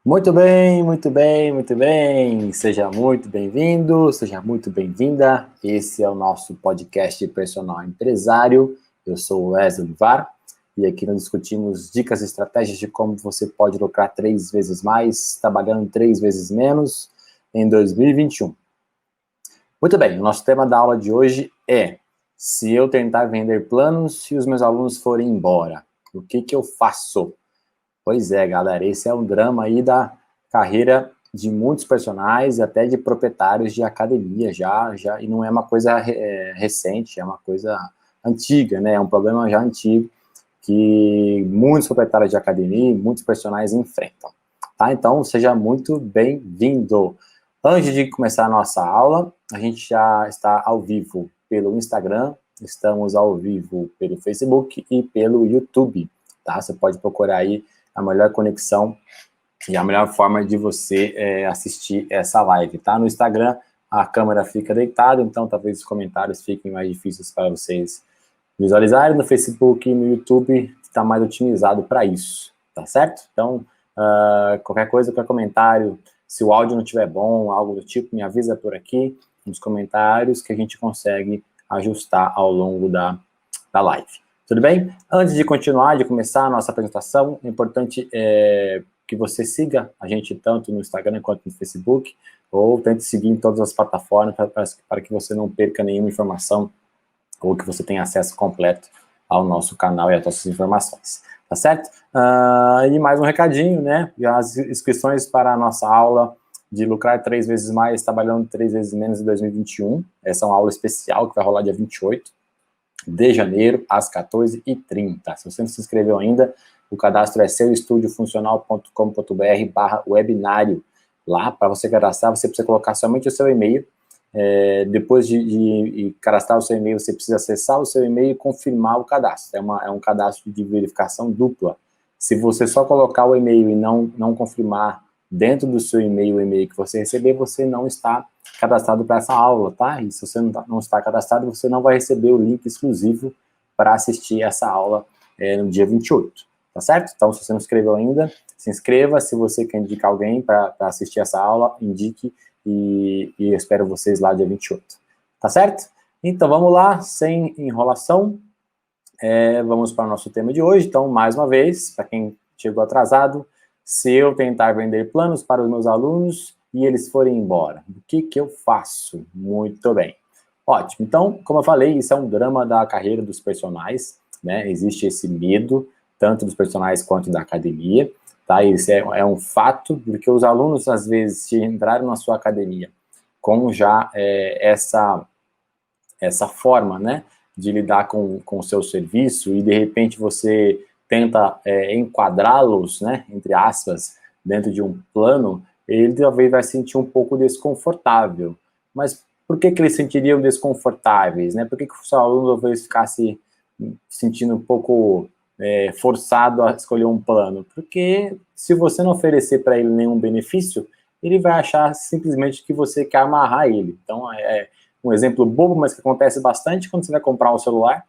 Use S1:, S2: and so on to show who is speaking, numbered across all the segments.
S1: Muito bem, muito bem, muito bem. Seja muito bem-vindo, seja muito bem-vinda. Esse é o nosso podcast Personal Empresário. Eu sou o Wesley Olivar e aqui nós discutimos dicas e estratégias de como você pode lucrar 3 vezes mais, trabalhando 3 vezes menos em 2021. Muito bem, o nosso tema da aula de hoje é: se eu tentar vender planos e os meus alunos forem embora, o que eu faço? Pois é, galera, esse é um drama aí da carreira de muitos personagens, até de proprietários de academia já, e não é uma coisa recente, é uma coisa antiga, né? É um problema já antigo que muitos proprietários de academia e muitos personagens enfrentam, tá? Então, seja muito bem-vindo. Antes de começar a nossa aula, a gente já está ao vivo pelo Instagram, estamos ao vivo pelo Facebook e pelo YouTube, tá? Você pode procurar aí a melhor conexão e a melhor forma de você assistir essa live, tá? No Instagram, a câmera fica deitada, então talvez os comentários fiquem mais difíceis para vocês visualizarem. No Facebook e no YouTube está mais otimizado para isso, tá certo? Então, qualquer coisa, qualquer comentário, se o áudio não estiver bom, algo do tipo, me avisa por aqui nos comentários que a gente consegue ajustar ao longo da live. Tudo bem? Antes de continuar, de começar a nossa apresentação, é importante que você siga a gente tanto no Instagram quanto no Facebook, ou tente seguir em todas as plataformas para que você não perca nenhuma informação ou que você tenha acesso completo ao nosso canal e às nossas informações. Tá certo? E mais um recadinho, né? As inscrições para a nossa aula de lucrar 3 vezes mais, trabalhando 3 vezes menos em 2021. Essa é uma aula especial que vai rolar dia 28 de janeiro, às 14h30. Se você não se inscreveu ainda, o cadastro é seuestudiofuncional.com.br/webinário. Lá, para você cadastrar, você precisa colocar somente o seu e-mail. Depois de cadastrar o seu e-mail, você precisa acessar o seu e-mail e confirmar o cadastro. É um cadastro de verificação dupla. Se você só colocar o e-mail e não confirmar dentro do seu e-mail o e-mail que você receber, você não está cadastrado para essa aula, tá? E se você não está cadastrado, você não vai receber o link exclusivo para assistir essa aula no dia 28, tá certo? Então, se você não se inscreveu ainda, se inscreva. Se você quer indicar alguém para assistir essa aula, indique e espero vocês lá dia 28, tá certo? Então, vamos lá, sem enrolação, vamos para o nosso tema de hoje. Então, mais uma vez, para quem chegou atrasado, se eu tentar vender planos para os meus alunos e eles forem embora, o que eu faço? Muito bem. Ótimo. Então, como eu falei, isso é um drama da carreira dos personagens, né? Existe esse medo, tanto dos personagens quanto da academia, tá? Isso é um fato, porque os alunos, às vezes, se entraram na sua academia com já essa forma, né, de lidar com o seu serviço, e de repente você tenta enquadrá-los, né, entre aspas, dentro de um plano, ele talvez vai se sentir um pouco desconfortável. Mas por que eles se sentiriam desconfortáveis, né? Por que o seu aluno talvez ficasse sentindo um pouco forçado a escolher um plano? Porque se você não oferecer para ele nenhum benefício, ele vai achar simplesmente que você quer amarrar ele. Então, um exemplo bobo, mas que acontece bastante quando você vai comprar um celular,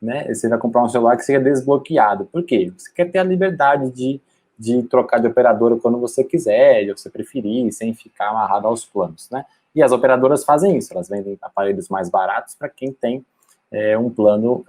S1: né? Você vai comprar um celular que seja desbloqueado. Por quê? Você quer ter a liberdade de trocar de operadora quando você quiser, de você preferir, sem ficar amarrado aos planos, né? E as operadoras fazem isso, elas vendem aparelhos mais baratos para quem tem um plano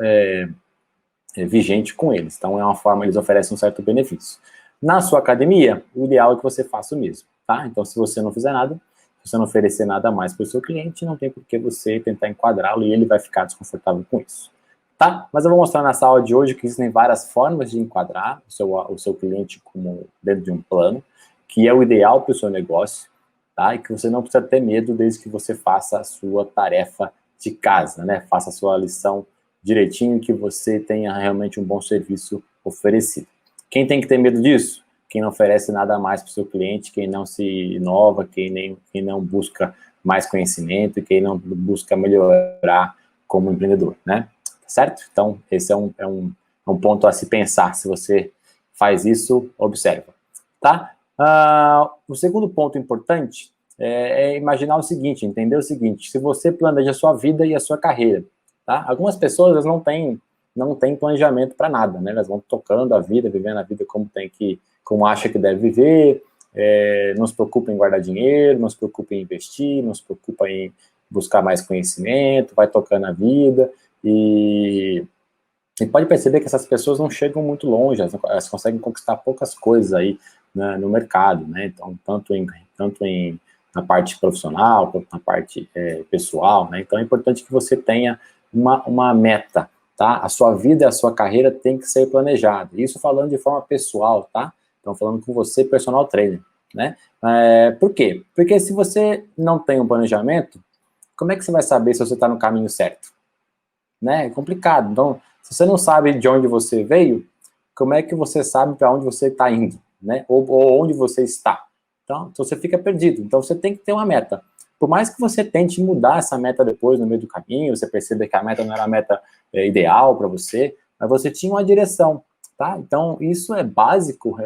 S1: vigente com eles. Então, é uma forma, eles oferecem um certo benefício. Na sua academia, o ideal é que você faça o mesmo, tá? Então, se você não fizer nada, se você não oferecer nada mais para o seu cliente, não tem por que você tentar enquadrá-lo e ele vai ficar desconfortável com isso, tá? Mas eu vou mostrar nessa aula de hoje que existem várias formas de enquadrar o seu cliente como dentro de um plano, que é o ideal para o seu negócio, tá? E que você não precisa ter medo desde que você faça a sua tarefa de casa, né? Faça a sua lição direitinho, que você tenha realmente um bom serviço oferecido. Quem tem que ter medo disso? Quem não oferece nada mais para o seu cliente, quem não se inova, quem não busca mais conhecimento e quem não busca melhorar como empreendedor, né? Certo? Então, esse é um ponto a se pensar. Se você faz isso, observa, tá? O segundo ponto importante é imaginar o seguinte, entender o seguinte: se você planeja a sua vida e a sua carreira, tá? Algumas pessoas elas não têm planejamento para nada, né? Elas vão tocando a vida, vivendo a vida como acha que deve viver, não se preocupa em guardar dinheiro, não se preocupa em investir, não se preocupa em buscar mais conhecimento, vai tocando a vida, e pode perceber que essas pessoas não chegam muito longe, elas conseguem conquistar poucas coisas aí, né, no mercado, né? Então, na parte profissional, quanto na parte pessoal, né? Então é importante que você tenha uma meta, tá? A sua vida e a sua carreira tem que ser planejada. Isso falando de forma pessoal, tá? Então falando com você, personal trainer, né? Por quê? Porque se você não tem um planejamento, como é que você vai saber se você está no caminho certo? Né? É complicado. Então, se você não sabe de onde você veio, como é que você sabe para onde você está indo, né? Ou onde você está? Então, você fica perdido. Então, você tem que ter uma meta. Por mais que você tente mudar essa meta depois, no meio do caminho, você percebe que a meta não era a meta ideal para você, mas você tinha uma direção, tá? Então, isso é básico,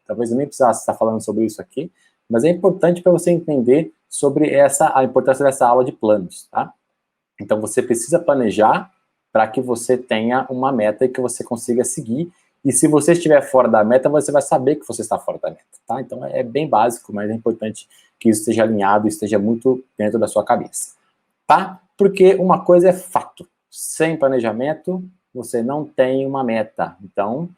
S1: talvez eu nem precisasse estar falando sobre isso aqui, mas é importante para você entender sobre a importância dessa aula de planos, tá? Então, você precisa planejar para que você tenha uma meta e que você consiga seguir. E se você estiver fora da meta, você vai saber que você está fora da meta, tá? Então, é bem básico, mas é importante que isso esteja alinhado e esteja muito dentro da sua cabeça, tá? Porque uma coisa é fato. Sem planejamento, você não tem uma meta. Então,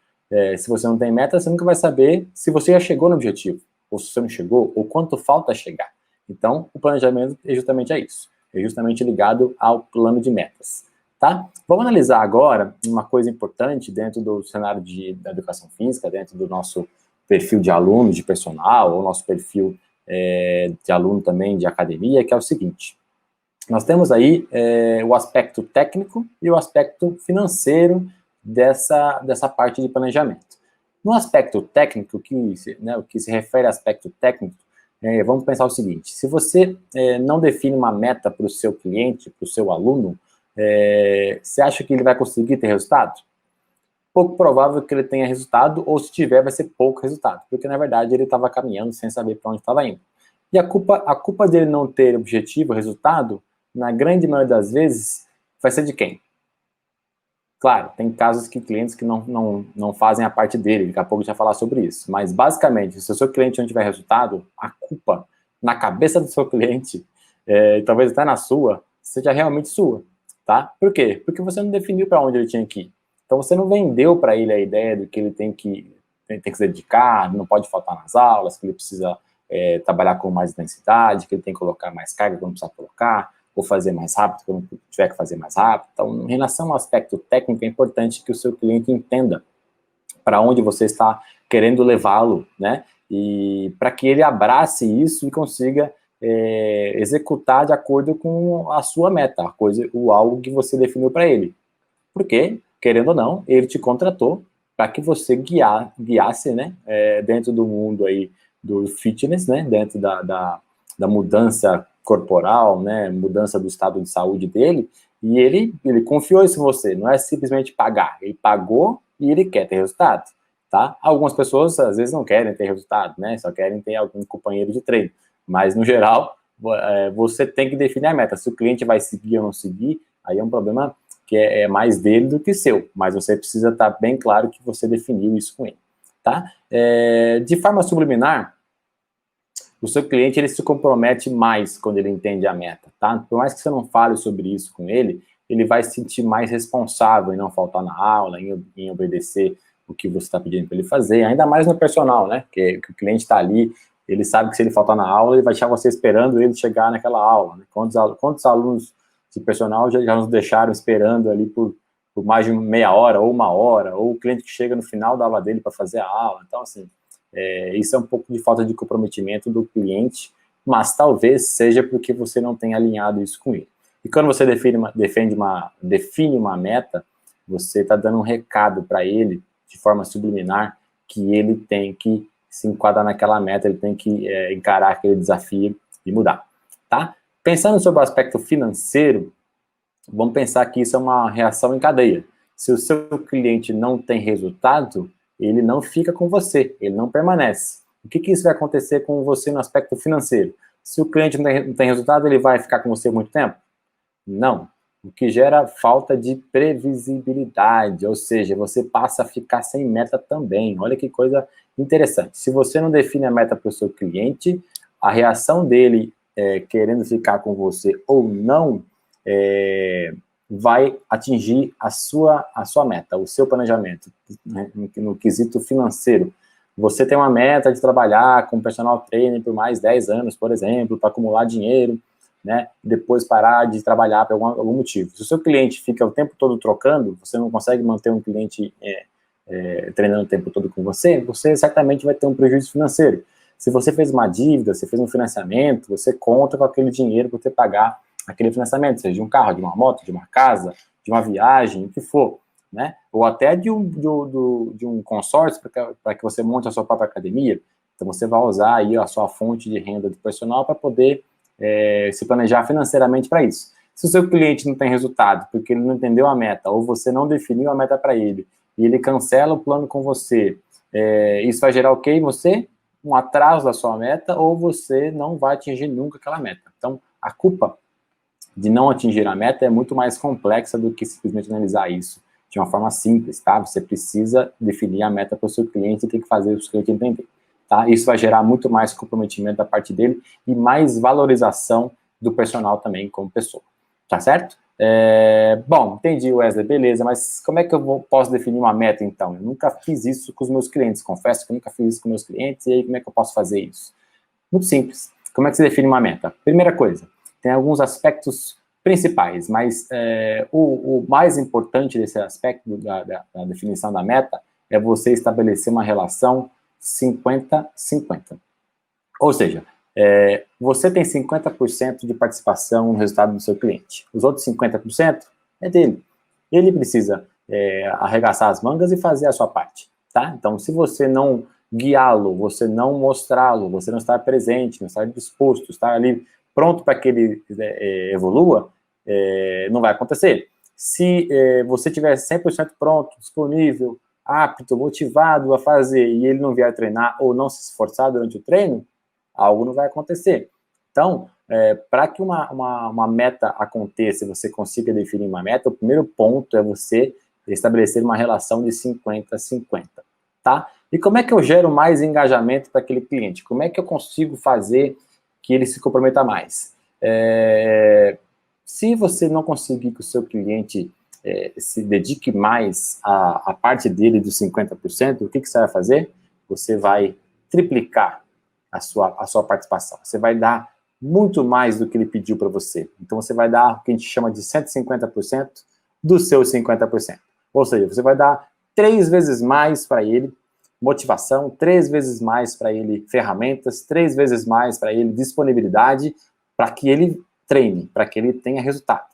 S1: se você não tem meta, você nunca vai saber se você já chegou no objetivo, ou se você não chegou, ou quanto falta chegar. Então, o planejamento é justamente isso. É justamente ligado ao plano de metas, tá? Vamos analisar agora uma coisa importante dentro do cenário da educação física, dentro do nosso perfil de aluno, de personal, ou nosso perfil de aluno também de academia, que é o seguinte. Nós temos aí o aspecto técnico e o aspecto financeiro dessa parte de planejamento. No aspecto técnico, o que se refere ao aspecto técnico, vamos pensar o seguinte, se você não define uma meta para o seu cliente, para o seu aluno, você acha que ele vai conseguir ter resultado? Pouco provável que ele tenha resultado, ou se tiver, vai ser pouco resultado, porque na verdade ele estava caminhando sem saber para onde estava indo. E a culpa dele não ter objetivo, resultado, na grande maioria das vezes, vai ser de quem? Claro, tem casos que clientes que não fazem a parte dele, daqui a pouco a gente vai falar sobre isso. Mas, basicamente, se o seu cliente não tiver resultado, a culpa na cabeça do seu cliente, talvez até na sua, seja realmente sua, tá? Por quê? Porque você não definiu para onde ele tinha que ir. Então, você não vendeu para ele a ideia de que ele tem que se dedicar, não pode faltar nas aulas, que ele precisa trabalhar com mais intensidade, que ele tem que colocar mais carga quando precisar colocar, ou fazer mais rápido quando tiver que fazer mais rápido. Então, em relação ao aspecto técnico, é importante que o seu cliente entenda para onde você está querendo levá-lo, né? E para que ele abrace isso e consiga executar de acordo com a sua meta, algo que você definiu para ele. Porque, querendo ou não, ele te contratou para que você guiasse, né, dentro do mundo aí do fitness, né, dentro da mudança corporal, né, mudança do estado de saúde dele, e ele confiou isso em você, não é simplesmente pagar, ele pagou e ele quer ter resultado, tá? Algumas pessoas, às vezes, não querem ter resultado, né, só querem ter algum companheiro de treino, mas, no geral, você tem que definir a meta, se o cliente vai seguir ou não seguir, aí é um problema que é mais dele do que seu, mas você precisa estar bem claro que você definiu isso com ele, tá? De forma subliminar, o seu cliente ele se compromete mais quando ele entende a meta, tá? Por mais que você não fale sobre isso com ele, ele vai se sentir mais responsável em não faltar na aula, em obedecer o que você está pedindo para ele fazer, ainda mais no personal, né? Que o cliente está ali, ele sabe que se ele faltar na aula, ele vai deixar você esperando ele chegar naquela aula, né? Quantos alunos de personal já nos deixaram esperando ali por mais de meia hora, ou uma hora, ou o cliente que chega no final da aula dele para fazer a aula. Então, assim, isso é um pouco de falta de comprometimento do cliente, mas talvez seja porque você não tem alinhado isso com ele. E quando você define uma meta, você está dando um recado para ele, de forma subliminar, que ele tem que se enquadrar naquela meta, ele tem que encarar aquele desafio e mudar, tá? Pensando sobre o aspecto financeiro, vamos pensar que isso é uma reação em cadeia. Se o seu cliente não tem resultado, ele não fica com você, ele não permanece. O que isso vai acontecer com você no aspecto financeiro? Se o cliente não tem resultado, ele vai ficar com você muito tempo? Não. o que gera falta de previsibilidade, ou seja, você passa a ficar sem meta também. Olha que coisa interessante. Se você não define a meta para o seu cliente, a reação dele querendo ficar com você ou não vai atingir a sua meta, o seu planejamento, né, no quesito financeiro. Você tem uma meta de trabalhar com personal trainer por mais 10 anos, por exemplo, para acumular dinheiro, né, depois parar de trabalhar por algum motivo. Se o seu cliente fica o tempo todo trocando, você não consegue manter um cliente treinando o tempo todo com você, você certamente vai ter um prejuízo financeiro. Se você fez uma dívida, se fez um financiamento, você conta com aquele dinheiro para você pagar aquele financiamento, seja de um carro, de uma moto, de uma casa, de uma viagem, o que for, né? Ou até de um consórcio para que você monte a sua própria academia. Então você vai usar aí a sua fonte de renda do personal para poder se planejar financeiramente para isso. Se o seu cliente não tem resultado porque ele não entendeu a meta, ou você não definiu a meta para ele, e ele cancela o plano com você, isso vai gerar o quê em você? Um atraso da sua meta, ou você não vai atingir nunca aquela meta. Então, a culpa de não atingir a meta é muito mais complexa do que simplesmente analisar isso de uma forma simples, tá? Você precisa definir a meta para o seu cliente e tem que fazer o seu cliente entender, tá? Isso vai gerar muito mais comprometimento da parte dele e mais valorização do personal também como pessoa, tá certo? Bom, entendi, Wesley, beleza, mas como é que eu posso definir uma meta, então? Eu nunca fiz isso com os meus clientes, confesso que eu nunca fiz isso com meus clientes, e aí como é que eu posso fazer isso? Muito simples. Como é que você define uma meta? Primeira coisa, tem alguns aspectos principais, mas o mais importante desse aspecto da definição da meta é você estabelecer uma relação 50-50. Ou seja, você tem 50% de participação no resultado do seu cliente. Os outros 50% é dele. Ele precisa arregaçar as mangas e fazer a sua parte, tá? Então, se você não guiá-lo, você não mostrá-lo, você não estar presente, não estar disposto, estar ali pronto para que ele evolua, não vai acontecer. Se você tiver 100% pronto, disponível, apto, motivado a fazer, e ele não vier treinar ou não se esforçar durante o treino, algo não vai acontecer. Então, para que uma meta aconteça e você consiga definir uma meta, o primeiro ponto é você estabelecer uma relação de 50-50, tá? E como é que eu gero mais engajamento para aquele cliente? Como é que eu consigo fazer que ele se comprometa mais? Se você não conseguir que o seu cliente se dedique mais à parte dele dos 50%, o que você vai fazer? Você vai triplicar a sua participação. Você vai dar muito mais do que ele pediu para você. Então, você vai dar o que a gente chama de 150% dos seus 50%. Ou seja, você vai dar 3 vezes mais para ele motivação, 3 vezes mais para ele ferramentas, 3 vezes mais para ele disponibilidade, para que ele treine, para que ele tenha resultado.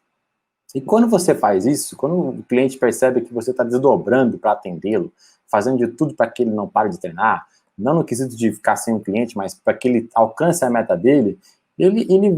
S1: E quando você faz isso, quando o cliente percebe que você está desdobrando para atendê-lo, fazendo de tudo para que ele não pare de treinar, não no quesito de ficar sem um cliente, mas para que ele alcance a meta dele, ele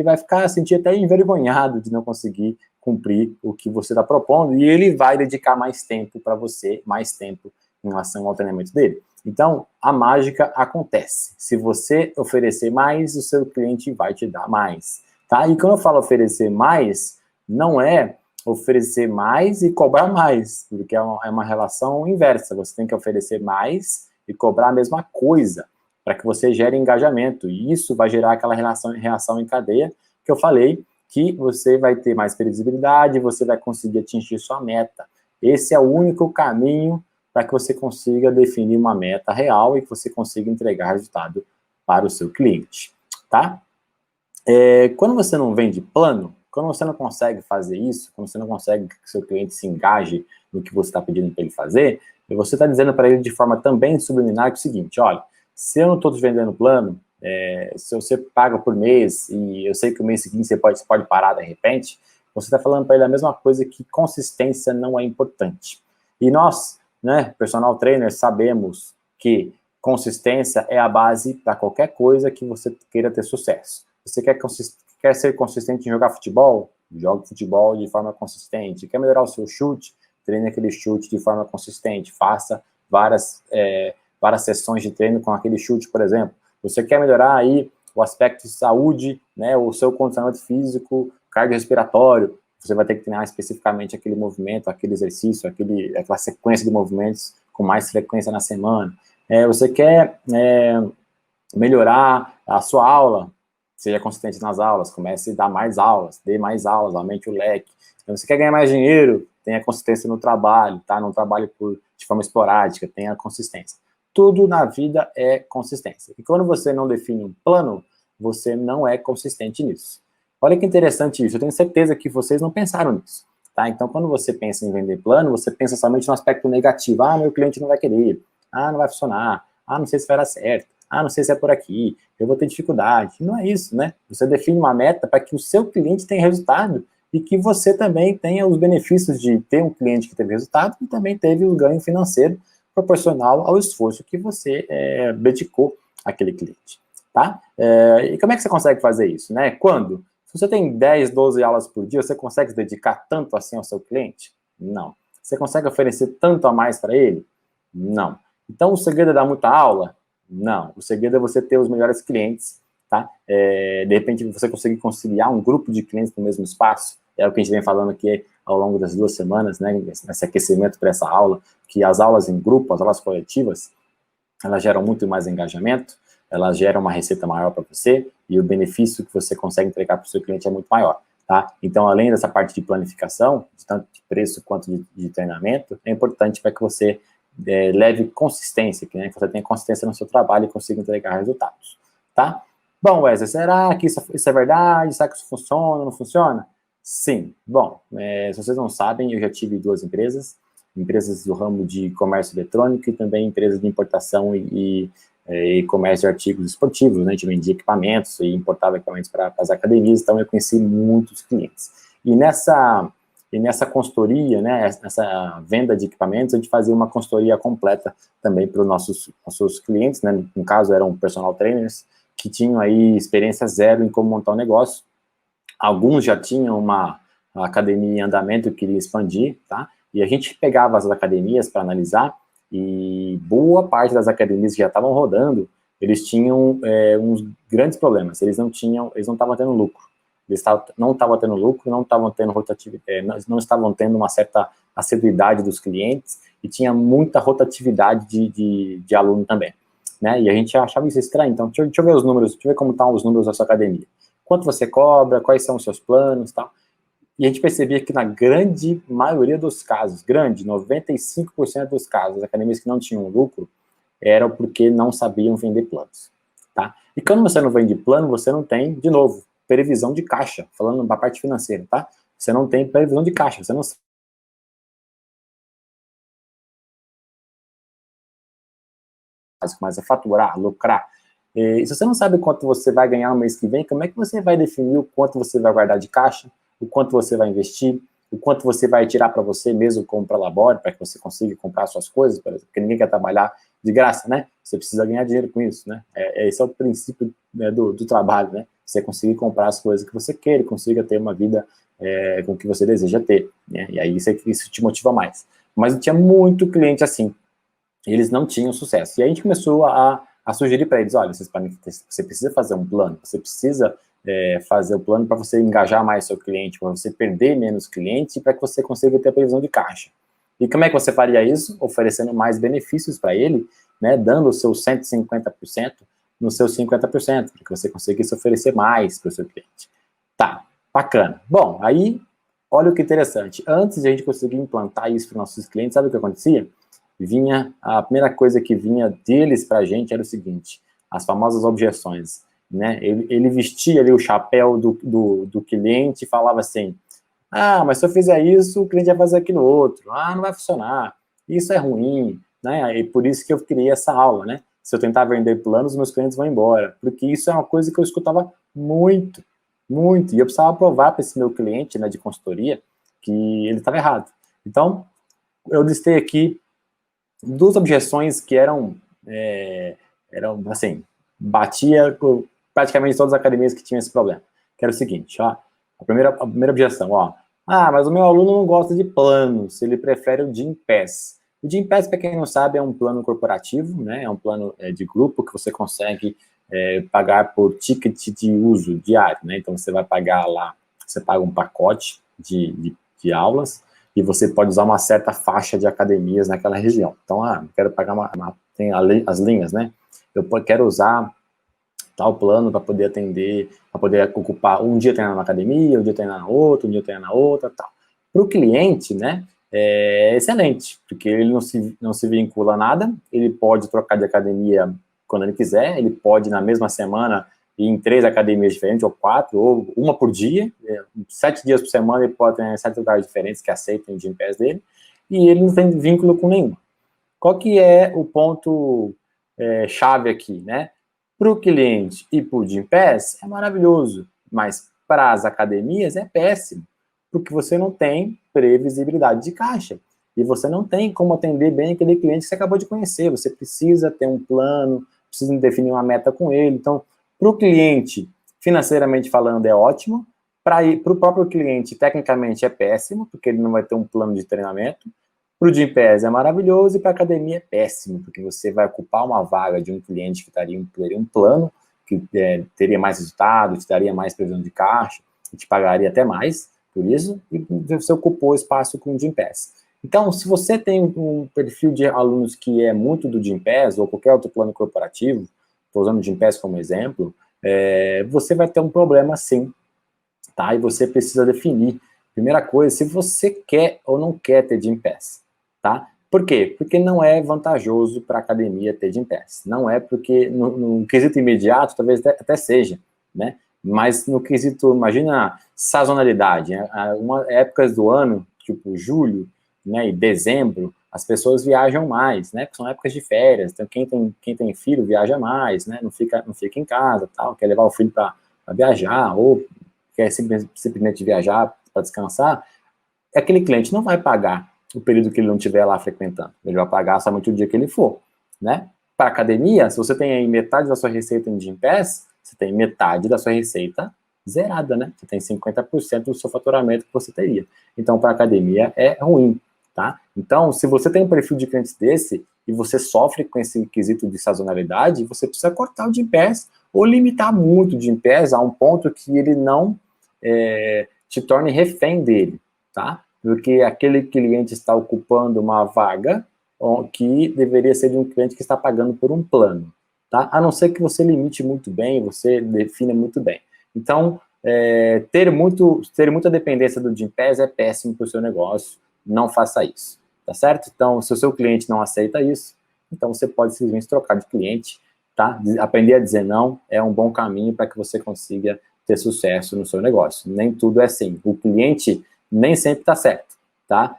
S1: vai ficar sentir até envergonhado de não conseguir cumprir o que você está propondo, e ele vai dedicar mais tempo para você, mais tempo em relação ao treinamento dele. Então, a mágica acontece. Se você oferecer mais, o seu cliente vai te dar mais, tá? E quando eu falo oferecer mais, não é oferecer mais e cobrar mais, porque é uma relação inversa. Você tem que oferecer mais e cobrar a mesma coisa, para que você gere engajamento. E isso vai gerar aquela reação em cadeia que eu falei, que você vai ter mais previsibilidade, você vai conseguir atingir sua meta. Esse é o único caminho para que você consiga definir uma meta real e que você consiga entregar resultado para o seu cliente, tá? Quando você não vende plano, quando você não consegue fazer isso, quando você não consegue que seu cliente se engaje no que você está pedindo para ele fazer, você está dizendo para ele de forma também subliminar que é o seguinte: olha, se eu não estou te vendendo plano, se você paga por mês e eu sei que o mês seguinte você pode parar de repente, você está falando para ele a mesma coisa, que consistência não é importante. E nós, né, personal trainers, sabemos que consistência é a base para qualquer coisa que você queira ter sucesso. Você quer ser consistente em jogar futebol? Jogue futebol de forma consistente. Quer melhorar o seu chute? Treine aquele chute de forma consistente. Faça várias sessões de treino com aquele chute, por exemplo. Você quer melhorar aí o aspecto de saúde, né, o seu condicionamento físico, cardiorrespiratório? você vai ter que treinar especificamente aquele movimento, aquele exercício, aquela sequência de movimentos com mais frequência na semana. Você quer melhorar a sua aula, seja consistente nas aulas, comece a dar mais aulas, dê mais aulas, aumente o leque. Então, você quer ganhar mais dinheiro, tenha consistência no trabalho, tá? Não trabalhe de forma esporádica, tenha consistência. Tudo na vida é consistência. E quando você não define um plano, você não é consistente nisso. Olha que interessante isso, eu tenho certeza que vocês não pensaram nisso. Tá? Então, quando você pensa em vender plano, você pensa somente no aspecto negativo. Ah, meu cliente não vai querer. Ah, não vai funcionar. Ah, não sei se vai dar certo. Ah, não sei se é por aqui. Eu vou ter dificuldade. Não é isso, né? Você define uma meta para que o seu cliente tenha resultado e que você também tenha os benefícios de ter um cliente que teve resultado e também teve o ganho financeiro proporcional ao esforço que você dedicou àquele cliente. Tá? E como é que você consegue fazer isso, né? Quando? Se você tem 10, 12 aulas por dia, você consegue se dedicar tanto assim ao seu cliente? Não. Você consegue oferecer tanto a mais para ele? Não. Então, o segredo é dar muita aula? Não. O segredo é você ter os melhores clientes, tá? De repente, você conseguir conciliar um grupo de clientes no mesmo espaço. É o que a gente vem falando aqui ao longo das 2 semanas, né? Nesse aquecimento para essa aula, que as aulas em grupo, as aulas coletivas, elas geram muito mais engajamento, elas geram uma receita maior para você e o benefício que você consegue entregar para o seu cliente é muito maior, tá? Então, além dessa parte de planificação, tanto de preço quanto de treinamento, é importante para que você leve consistência, que você tenha consistência no seu trabalho e consiga entregar resultados, tá? Bom, Wesley, será que isso é verdade? Será que isso funciona, não funciona? Sim. Bom, se vocês não sabem, eu já tive 2 empresas do ramo de comércio eletrônico e também empresas de importação e comércio de artigos esportivos, né? A gente vendia equipamentos e importava equipamentos para as academias, então eu conheci muitos clientes. E nessa consultoria, né, nessa venda de equipamentos, a gente fazia uma consultoria completa também para os nossos clientes, né? No caso, eram personal trainers que tinham aí experiência zero em como montar um negócio. Alguns já tinham uma academia em andamento que queria expandir, tá? E a gente pegava as academias para analisar e boa parte das academias que já estavam rodando, eles tinham uns grandes problemas. Eles não estavam tendo lucro. Eles não estavam tendo lucro, não estavam tendo rotatividade, não estavam tendo uma certa assiduidade dos clientes e tinha muita rotatividade de aluno também, né? E a gente achava isso estranho. Então, deixa eu ver os números, deixa eu ver como estão os números da sua academia. Quanto você cobra, quais são os seus planos, tal. E a gente percebia que na grande maioria dos casos, 95% dos casos, as academias que não tinham lucro, eram porque não sabiam vender planos, tá? E quando você não vende plano, você não tem, de novo, previsão de caixa, falando da parte financeira, tá? Você não tem previsão de caixa, você não sabe mais a faturar, lucrar. E se você não sabe quanto você vai ganhar no mês que vem, como é que você vai definir o quanto você vai guardar de caixa, o quanto você vai investir, o quanto você vai tirar para você mesmo como para labore, para que você consiga comprar suas coisas, por exemplo, porque ninguém quer trabalhar de graça, né? Você precisa ganhar dinheiro com isso, né? Esse é o princípio, né, do trabalho, né? Você conseguir comprar as coisas que você quer e consiga ter uma vida com o que você deseja ter, né? E aí isso te motiva mais. Mas eu tinha muito cliente assim, eles não tinham sucesso. E aí a gente começou a sugerir para eles, olha, você precisa fazer um plano, você precisa fazer o plano para você engajar mais seu cliente, para você perder menos cliente e para que você consiga ter a previsão de caixa. E como é que você faria isso? Oferecendo mais benefícios para ele, né, dando o seu 150% no seu 50%, para que você conseguisse oferecer mais para o seu cliente. Tá, bacana. Bom, aí, olha o que interessante. Antes de a gente conseguir implantar isso para os nossos clientes, sabe o que acontecia? A primeira coisa que vinha deles para a gente era o seguinte, as famosas objeções, né? Ele vestia ali o chapéu do cliente e falava assim, ah, mas se eu fizer isso, o cliente vai fazer aquilo outro, ah, não vai funcionar, isso é ruim, né? E por isso que eu criei essa aula, né? Se eu tentar vender planos, meus clientes vão embora, porque isso é uma coisa que eu escutava muito, muito, e eu precisava provar para esse meu cliente, né, de consultoria, que ele estava errado. Então, eu listei aqui 2 objeções que eram assim, batia com praticamente todas as academias que tinham esse problema. Que era o seguinte, ó, a primeira objeção, ó, mas o meu aluno não gosta de planos, ele prefere o Gympass. O Gympass, para quem não sabe, é um plano corporativo, né, é um plano de grupo que você consegue pagar por ticket de uso diário, né, então você vai pagar lá, você paga um pacote de aulas, e você pode usar uma certa faixa de academias naquela região. Então, quero pagar tem as linhas, né? Eu quero usar tal plano para poder atender, para poder ocupar um dia treinar na academia, um dia treinar na outra, um dia treinar na outra, tal. Para o cliente, né, é excelente, porque ele não se vincula a nada, ele pode trocar de academia quando ele quiser, ele pode, na mesma semana, ir em 3 academias diferentes, ou 4, ou uma por dia, 7 dias por semana ele pode ter 7 lugares diferentes que aceitem o Gympass dele, e ele não tem vínculo com nenhum. Qual que é o ponto chave aqui, né? Para o cliente e para o Gympass é maravilhoso, mas para as academias é péssimo, porque você não tem previsibilidade de caixa, e você não tem como atender bem aquele cliente que você acabou de conhecer, você precisa ter um plano, precisa definir uma meta com ele. Então, para o cliente, financeiramente falando, é ótimo, para o próprio cliente, tecnicamente, é péssimo, porque ele não vai ter um plano de treinamento. Para o Gympass é maravilhoso, e para a academia é péssimo, porque você vai ocupar uma vaga de um cliente que teria um plano, que teria mais resultado, te daria mais previsão de caixa, e te pagaria até mais por isso, e você ocupou o espaço com o Gympass. Então, se você tem um perfil de alunos que é muito do Gympass, ou qualquer outro plano corporativo, estou usando o Gympass como exemplo, você vai ter um problema sim, tá? E você precisa definir, primeira coisa, se você quer ou não quer ter Gympass, tá? Por quê? Porque não é vantajoso para a academia ter Gympass. Não é porque, no quesito imediato, talvez até seja, né? Mas no quesito, imagina sazonalidade, né? Épocas do ano, tipo julho, né, e dezembro, as pessoas viajam mais, né? Porque são épocas de férias. Então, quem tem filho viaja mais, né? Não fica em casa, tal, quer levar o filho para viajar, ou quer simplesmente viajar para descansar. Aquele cliente não vai pagar o período que ele não estiver lá frequentando. Ele vai pagar somente o dia que ele for, né? Para academia, se você tem aí metade da sua receita em Gympass, você tem metade da sua receita zerada, né? Você tem 50% do seu faturamento que você teria. Então, para academia é ruim, tá? Então, se você tem um perfil de clientes desse e você sofre com esse quesito de sazonalidade, você precisa cortar o Gympass ou limitar muito o Gympass a um ponto que ele não te torne refém dele, tá? Porque aquele cliente está ocupando uma vaga que deveria ser de um cliente que está pagando por um plano, tá? A não ser que você limite muito bem, você defina muito bem. Então, ter muita dependência do Gympass é péssimo para o seu negócio, não faça isso, tá certo? Então, se o seu cliente não aceita isso, então você pode simplesmente trocar de cliente, tá? Aprender a dizer não é um bom caminho para que você consiga ter sucesso no seu negócio. Nem tudo é assim. O cliente nem sempre está certo, tá?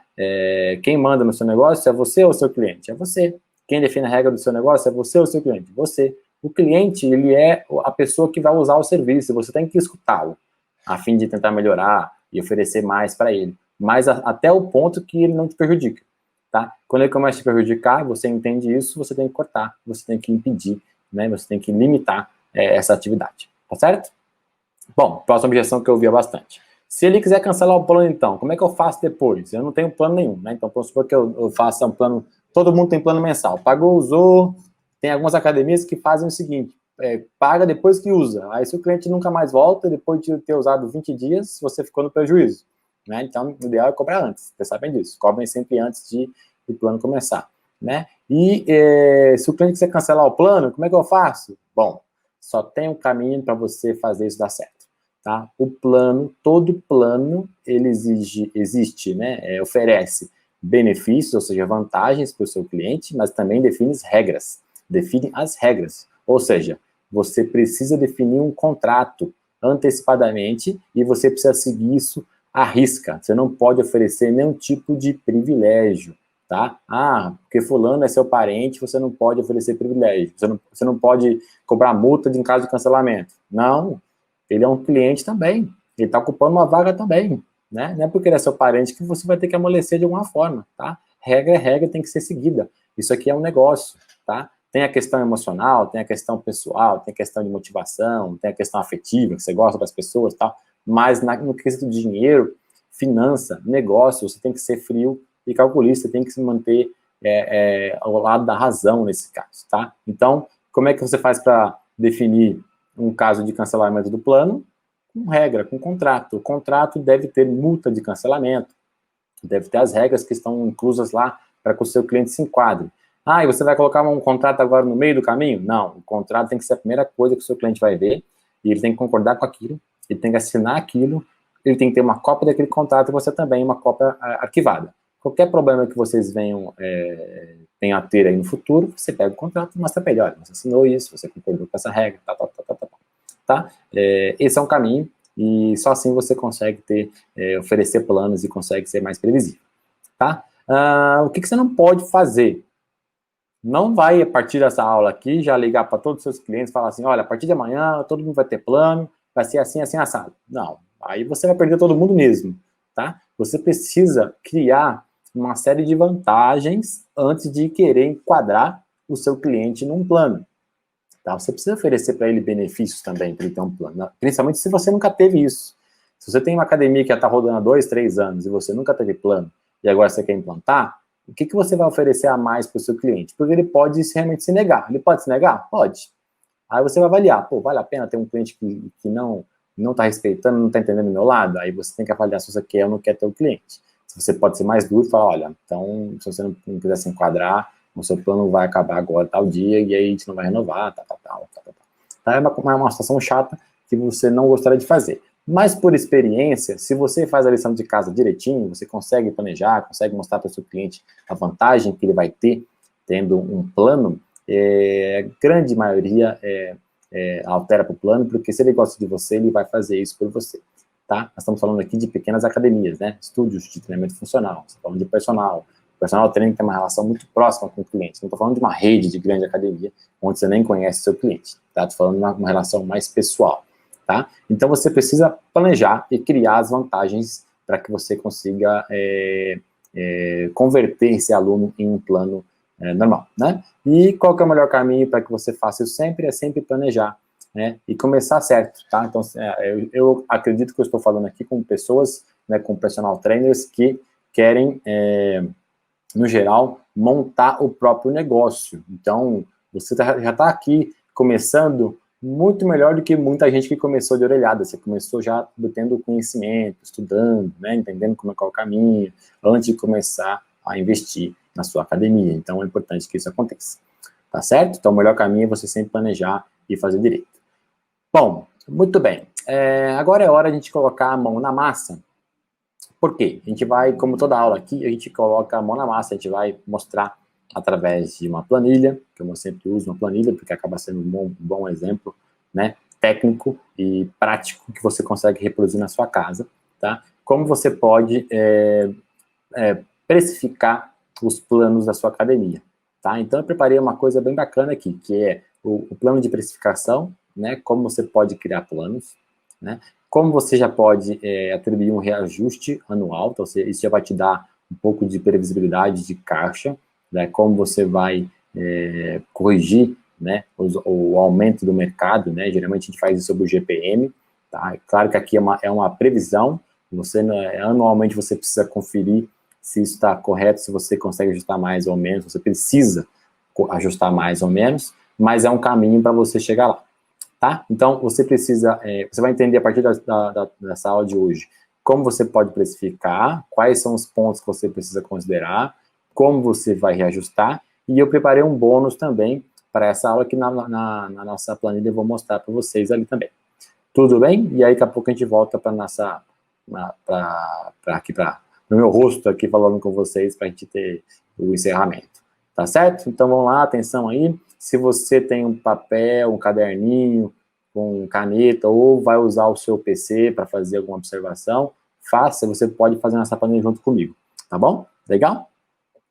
S1: Quem manda no seu negócio é você ou o seu cliente? É você. Quem define a regra do seu negócio é você ou o seu cliente? Você. O cliente, ele é a pessoa que vai usar o serviço, você tem que escutá-lo, a fim de tentar melhorar e oferecer mais para ele, mas até o ponto que ele não te prejudica, tá? Quando ele começa a te prejudicar, você entende isso, você tem que cortar, você tem que impedir, né? Você tem que limitar essa atividade, tá certo? Bom, próxima objeção que eu ouvia bastante. Se ele quiser cancelar o plano, então, como é que eu faço depois? Eu não tenho plano nenhum, né? Então, vamos supor que eu faça um plano, todo mundo tem plano mensal. Pagou, usou, tem algumas academias que fazem o seguinte, paga depois que usa. Aí, se o cliente nunca mais volta, depois de ter usado 20 dias, você ficou no prejuízo, né? Então, o ideal é cobrar antes, vocês sabem disso. Cobrem sempre antes do plano começar, né? E se o cliente quiser cancelar o plano, como é que eu faço? Bom, só tem um caminho para você fazer isso dar certo. Tá? O plano, todo plano, ele existe, né? Oferece benefícios, ou seja, vantagens para o seu cliente, mas também define as regras. Ou seja, você precisa definir um contrato antecipadamente e você precisa seguir isso à risca. Você não pode oferecer nenhum tipo de privilégio, tá? Porque fulano é seu parente, você não pode oferecer privilégio. Você não pode cobrar multa em caso de cancelamento. Não. Ele é um cliente também, ele está ocupando uma vaga também, né? Não é porque ele é seu parente que você vai ter que amolecer de alguma forma, tá? Regra é regra, tem que ser seguida. Isso aqui é um negócio, tá? Tem a questão emocional, tem a questão pessoal, tem a questão de motivação, tem a questão afetiva, que você gosta das pessoas e tal, mas no quesito de dinheiro, finança, negócio, você tem que ser frio e calculista, tem que se manter ao lado da razão nesse caso, tá? Então, como é que você faz para definir um caso de cancelamento do plano? com regra, com contrato. O contrato deve ter multa de cancelamento, deve ter as regras que estão inclusas lá para que o seu cliente se enquadre. Ah, e você vai colocar um contrato agora no meio do caminho? Não, o contrato tem que ser a primeira coisa que o seu cliente vai ver, e ele tem que concordar com aquilo, ele tem que assinar aquilo, ele tem que ter uma cópia daquele contrato e você também uma cópia arquivada. Qualquer problema que vocês venham a ter aí no futuro, você pega o contrato e mostra para ele, olha, você assinou isso, você concordou com essa regra, tá? Esse é um caminho, e só assim você consegue oferecer planos e consegue ser mais previsível, tá? O que você não pode fazer? Não vai, a partir dessa aula aqui, já ligar para todos os seus clientes e falar assim, olha, a partir de amanhã todo mundo vai ter plano, vai ser assim, assim, assado. Não, aí você vai perder todo mundo mesmo, tá? Você precisa criar uma série de vantagens antes de querer enquadrar o seu cliente num plano. Tá? Você precisa oferecer para ele benefícios também, para ele ter um plano, principalmente se você nunca teve isso. Se você tem uma academia que já está rodando há 2, 3 anos e você nunca teve plano e agora você quer implantar, o que você vai oferecer a mais para o seu cliente? Porque ele pode realmente se negar. Ele pode se negar? Pode. Aí você vai avaliar, pô, vale a pena ter um cliente que não está respeitando, não está entendendo o meu lado? Aí você tem que avaliar se você quer ou não quer ter o cliente. Se você pode ser mais duro, fala, olha, então, se você não quiser se enquadrar, o seu plano vai acabar agora, tal dia, e aí a gente não vai renovar, tal. Tá? É uma situação chata que você não gostaria de fazer. Mas, por experiência, se você faz a lição de casa direitinho, você consegue planejar, consegue mostrar para o seu cliente a vantagem que ele vai ter tendo um plano, a grande maioria altera para o plano, porque se ele gosta de você, ele vai fazer isso por você. Tá? Nós estamos falando aqui de pequenas academias, né? Estúdios de treinamento funcional, estamos falando de personal. O personal training tem uma relação muito próxima com o cliente. Não estou falando de uma rede de grande academia, onde você nem conhece seu cliente. Tá? Estou falando de uma relação mais pessoal. Tá? Então, você precisa planejar e criar as vantagens para que você consiga converter esse aluno em um plano normal, né? E qual que é o melhor caminho para que você faça isso sempre? É sempre planejar, né? E começar certo, tá? Então, eu acredito que eu estou falando aqui com pessoas, né, com personal trainers que querem, no geral, montar o próprio negócio. Então, você já está aqui começando muito melhor do que muita gente que começou de orelhada. Você começou já tendo conhecimento, estudando, né, entendendo qual é o caminho, antes de começar a investir na sua academia. Então, é importante que isso aconteça. Tá certo? Então, o melhor caminho é você sempre planejar e fazer direito. Bom, muito bem. Agora é hora de a gente colocar a mão na massa. Por quê? A gente vai, como toda aula aqui, a gente coloca a mão na massa, a gente vai mostrar através de uma planilha, que eu sempre uso uma planilha, porque acaba sendo um bom exemplo, né, técnico e prático que você consegue reproduzir na sua casa, tá? Como você pode precificar os planos da sua academia, tá? Então, eu preparei uma coisa bem bacana aqui, que é o plano de precificação, né, como você pode criar planos, né, como você já pode atribuir um reajuste anual, então isso já vai te dar um pouco de previsibilidade de caixa, né, como você vai corrigir, né, o aumento do mercado, né, geralmente a gente faz isso sobre o GPM, tá? Claro que aqui é uma previsão, anualmente você precisa conferir se isso está correto, se você consegue ajustar mais ou menos, você precisa ajustar mais ou menos, mas é um caminho para você chegar lá. Tá? Então, você precisa, você vai entender a partir dessa aula de hoje como você pode precificar, quais são os pontos que você precisa considerar, como você vai reajustar, e eu preparei um bônus também para essa aula que na nossa planilha eu vou mostrar para vocês ali também. Tudo bem? E aí daqui a pouco a gente volta para o meu rosto aqui falando com vocês para a gente ter o encerramento. Tá certo? Então vamos lá, atenção aí. Se você tem um papel, um caderninho, com caneta, ou vai usar o seu PC para fazer alguma observação, faça, você pode fazer nessa planilha junto comigo, tá bom? Legal?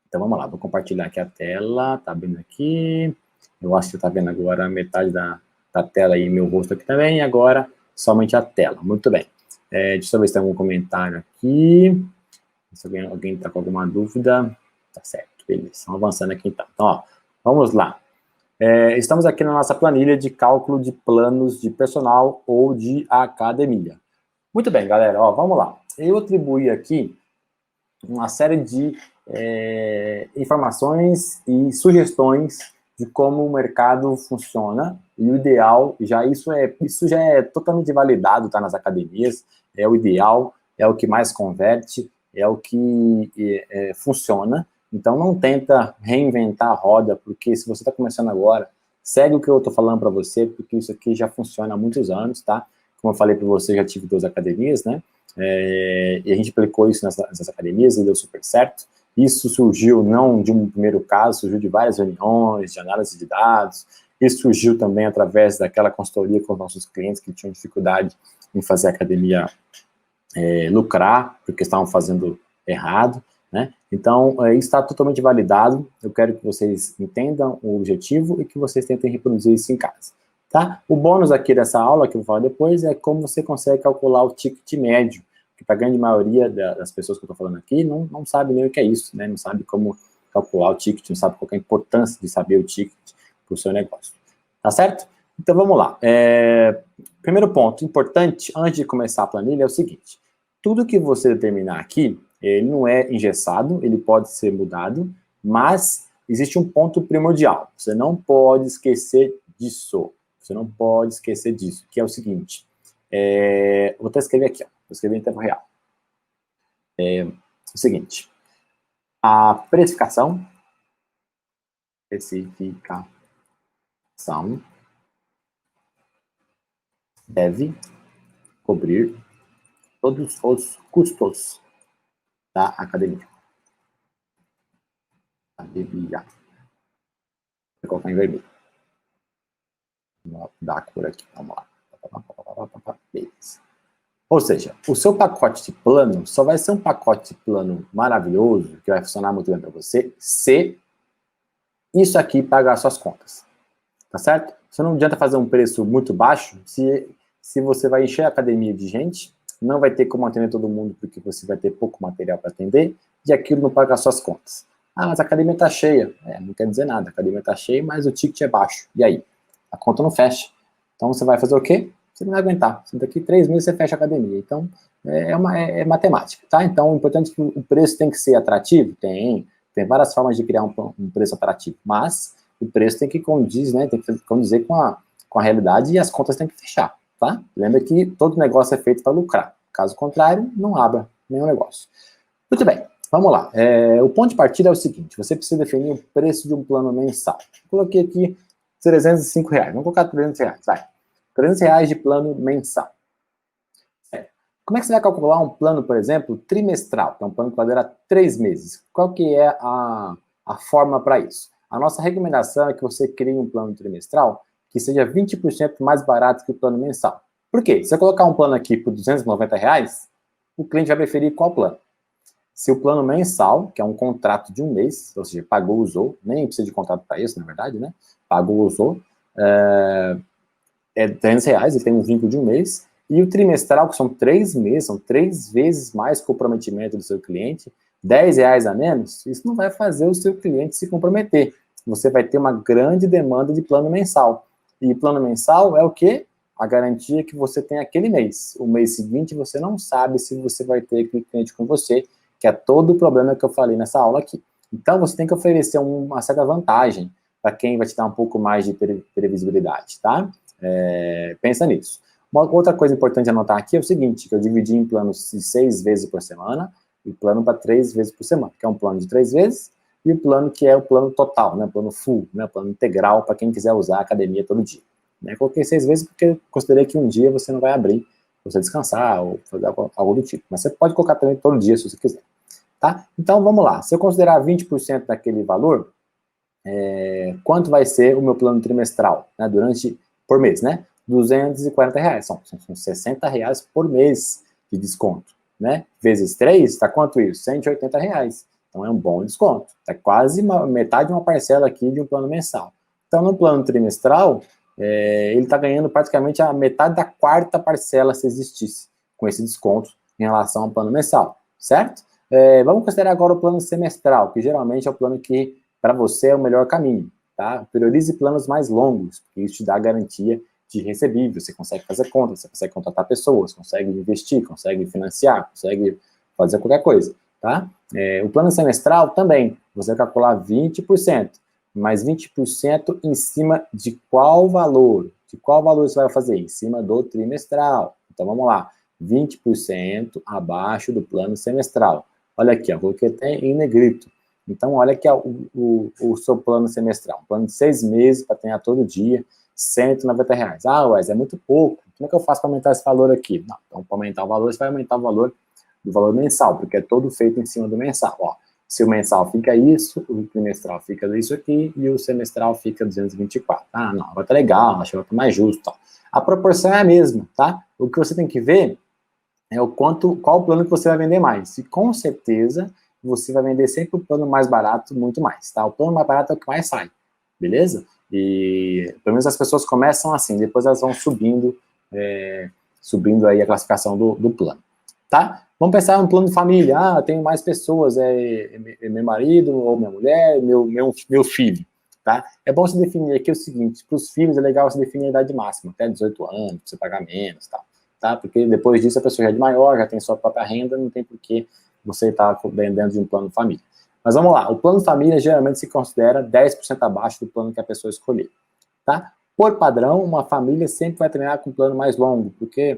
S1: Então vamos lá, vou compartilhar aqui a tela, tá vendo aqui? Eu acho que você tá vendo agora metade da tela aí, meu rosto aqui também, e agora somente a tela. Muito bem. Deixa eu ver se tem algum comentário aqui. Se alguém está com alguma dúvida. Tá certo, beleza. Vamos avançando aqui então. Então, ó, vamos lá. Estamos aqui na nossa planilha de cálculo de planos de personal ou de academia. Muito bem, galera, ó, vamos lá. Eu atribuí aqui uma série de informações e sugestões de como o mercado funciona, e o ideal, isso já é totalmente validado, tá, nas academias, é o ideal, é o que mais converte, é o que funciona. Então não tenta reinventar a roda, porque se você está começando agora, segue o que eu estou falando para você, porque isso aqui já funciona há muitos anos, tá? Como eu falei para você, já tive 2 academias, né? E a gente aplicou isso nessas academias e deu super certo. Isso surgiu não de um primeiro caso, surgiu de várias reuniões, de análise de dados. Isso surgiu também através daquela consultoria com os nossos clientes que tinham dificuldade em fazer a academia lucrar, porque estavam fazendo errado, né? Então, isso está totalmente validado. Eu quero que vocês entendam o objetivo e que vocês tentem reproduzir isso em casa, tá? O bônus aqui dessa aula, que eu vou falar depois, é como você consegue calcular o ticket médio, que para a grande maioria das pessoas que eu estou falando aqui não sabe nem o que é isso, né? Não sabe como calcular o ticket, não sabe qual é a importância de saber o ticket para o seu negócio. Tá certo? Então, vamos lá. Primeiro ponto importante, antes de começar a planilha, é o seguinte. Tudo que você determinar aqui, ele não é engessado, ele pode ser mudado, mas existe um ponto primordial. Você não pode esquecer disso. Você não pode esquecer disso, que é o seguinte. Vou até escrever aqui, ó. Vou escrever em tempo real. O seguinte. A precificação deve cobrir todos os custos da academia. Vou colocar em vermelho. Vou dar a cor aqui, vamos lá. Beleza. Ou seja, o seu pacote de plano só vai ser um pacote de plano maravilhoso, que vai funcionar muito bem para você, se isso aqui pagar suas contas. Tá certo? Você não adianta fazer um preço muito baixo se você vai encher a academia de gente, não vai ter como atender todo mundo porque você vai ter pouco material para atender e aquilo não paga suas contas. Ah, mas a academia está cheia. Não quer dizer nada. A academia está cheia, mas o ticket é baixo. E aí? A conta não fecha. Então você vai fazer o quê? Você não vai aguentar. Daqui 3 meses você fecha a academia. Então é matemática, tá? Então o importante é que o preço tem que ser atrativo? Tem várias formas de criar um preço atrativo, mas o preço tem que condizer, né? Tem que condizer com a realidade e as contas têm que fechar, tá? Lembra que todo negócio é feito para lucrar. Caso contrário, não abra nenhum negócio. Muito bem, vamos lá. O ponto de partida é o seguinte, você precisa definir o preço de um plano mensal. Coloquei aqui R$305, vamos colocar R$300, vai. R$300 de plano mensal. Como é que você vai calcular um plano, por exemplo, trimestral, que é um plano que vai durar 3 meses? Qual que é a forma para isso? A nossa recomendação é que você crie um plano trimestral que seja 20% mais barato que o plano mensal. Por quê? Se eu colocar um plano aqui por R$290, o cliente vai preferir qual plano? Se o plano mensal, que é um contrato de um mês, ou seja, pagou, usou, nem precisa de contrato para isso, na verdade, né? Pagou, usou, é R$300 e tem um vínculo de um mês. E o trimestral, que são 3 meses, são 3 vezes mais comprometimento do seu cliente, R$10 a menos, isso não vai fazer o seu cliente se comprometer. Você vai ter uma grande demanda de plano mensal. E plano mensal é o quê? A garantia que você tem aquele mês. O mês seguinte você não sabe se você vai ter aquele cliente com você, que é todo o problema que eu falei nessa aula aqui. Então você tem que oferecer uma certa vantagem para quem vai te dar um pouco mais de previsibilidade, tá? Pensa nisso. Uma outra coisa importante anotar aqui é o seguinte, que eu dividi em planos de 6 vezes por semana e plano para 3 vezes por semana, que é um plano de 3 vezes e o plano que é o plano total, né, o plano full, né, o plano integral para quem quiser usar a academia todo dia. Né, coloquei 6 vezes porque considerei que um dia você não vai abrir, você descansar ou fazer algo do tipo, mas você pode colocar também todo dia se você quiser. Tá? Então vamos lá, se eu considerar 20% daquele valor, quanto vai ser o meu plano trimestral, né, por mês, né? R$240, são R$60 por mês de desconto, né? Vezes 3, tá quanto isso? R$180. Então é um bom desconto, é quase metade de uma parcela aqui de um plano mensal. Então no plano trimestral, ele está ganhando praticamente a metade da quarta parcela se existisse, com esse desconto em relação ao plano mensal, certo? Vamos considerar agora o plano semestral, que geralmente é o plano que para você é o melhor caminho, tá? Priorize planos mais longos, porque isso te dá garantia de recebível, você consegue fazer contas, você consegue contratar pessoas, consegue investir, consegue financiar, consegue fazer qualquer coisa, tá? O plano semestral também, você vai calcular 20%. mais 20% em cima de qual valor? De qual valor você vai fazer? Em cima do trimestral. Então, vamos lá. 20% abaixo do plano semestral. Olha aqui, ó, coloquei até em negrito. Então, olha aqui ó, o seu plano semestral. Um plano de 6 meses para treinar todo dia, R$190. Ah, Wes, é muito pouco. Como é que eu faço para aumentar esse valor aqui? Não, então, para aumentar o valor, você vai aumentar o valor do valor mensal, porque é todo feito em cima do mensal. Ó, se o mensal fica isso, o trimestral fica isso aqui, e o semestral fica 224. Ah, não, vai estar legal, acho que vai estar mais justo. Ó. A proporção é a mesma, tá? O que você tem que ver é qual o plano que você vai vender mais. E com certeza, você vai vender sempre o plano mais barato, muito mais, tá? O plano mais barato é o que mais sai, beleza? E pelo menos as pessoas começam assim, depois elas vão subindo, subindo aí a classificação do plano, tá? Vamos pensar no plano de família. Ah, eu tenho mais pessoas, meu marido, ou minha mulher, meu filho, tá? É bom você definir aqui o seguinte, para os filhos é legal você definir a idade máxima, até 18 anos, para você pagar menos, tal. Tá? Porque depois disso a pessoa já é de maior, já tem sua própria renda, não tem por que você estar dentro de um plano de família. Mas vamos lá, o plano de família geralmente se considera 10% abaixo do plano que a pessoa escolher, tá? Por padrão, uma família sempre vai treinar com um plano mais longo, porque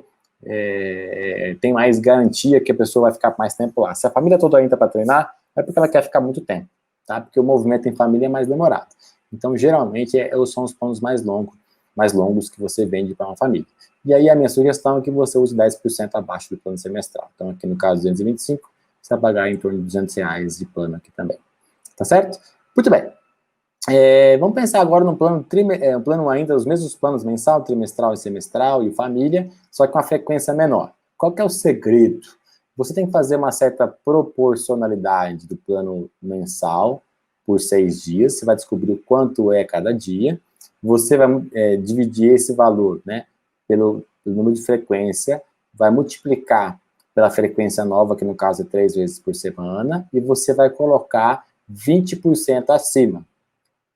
S1: tem mais garantia que a pessoa vai ficar mais tempo lá. Se a família toda entra para treinar, é porque ela quer ficar muito tempo, tá? Porque o movimento em família é mais demorado. Então, geralmente, são os planos mais longos que você vende para uma família. E aí a minha sugestão é que você use 10% abaixo do plano semestral. Então aqui no caso 225, você vai pagar em torno de R$200 de plano aqui também. Tá certo? Muito bem. Vamos pensar agora no plano ainda, os mesmos planos mensal, trimestral e semestral e família, só que com a frequência menor. Qual que é o segredo? Você tem que fazer uma certa proporcionalidade do plano mensal por 6 dias, você vai descobrir o quanto é cada dia, você vai dividir esse valor, né, pelo número de frequência, vai multiplicar pela frequência nova, que no caso é 3 vezes por semana, e você vai colocar 20% acima.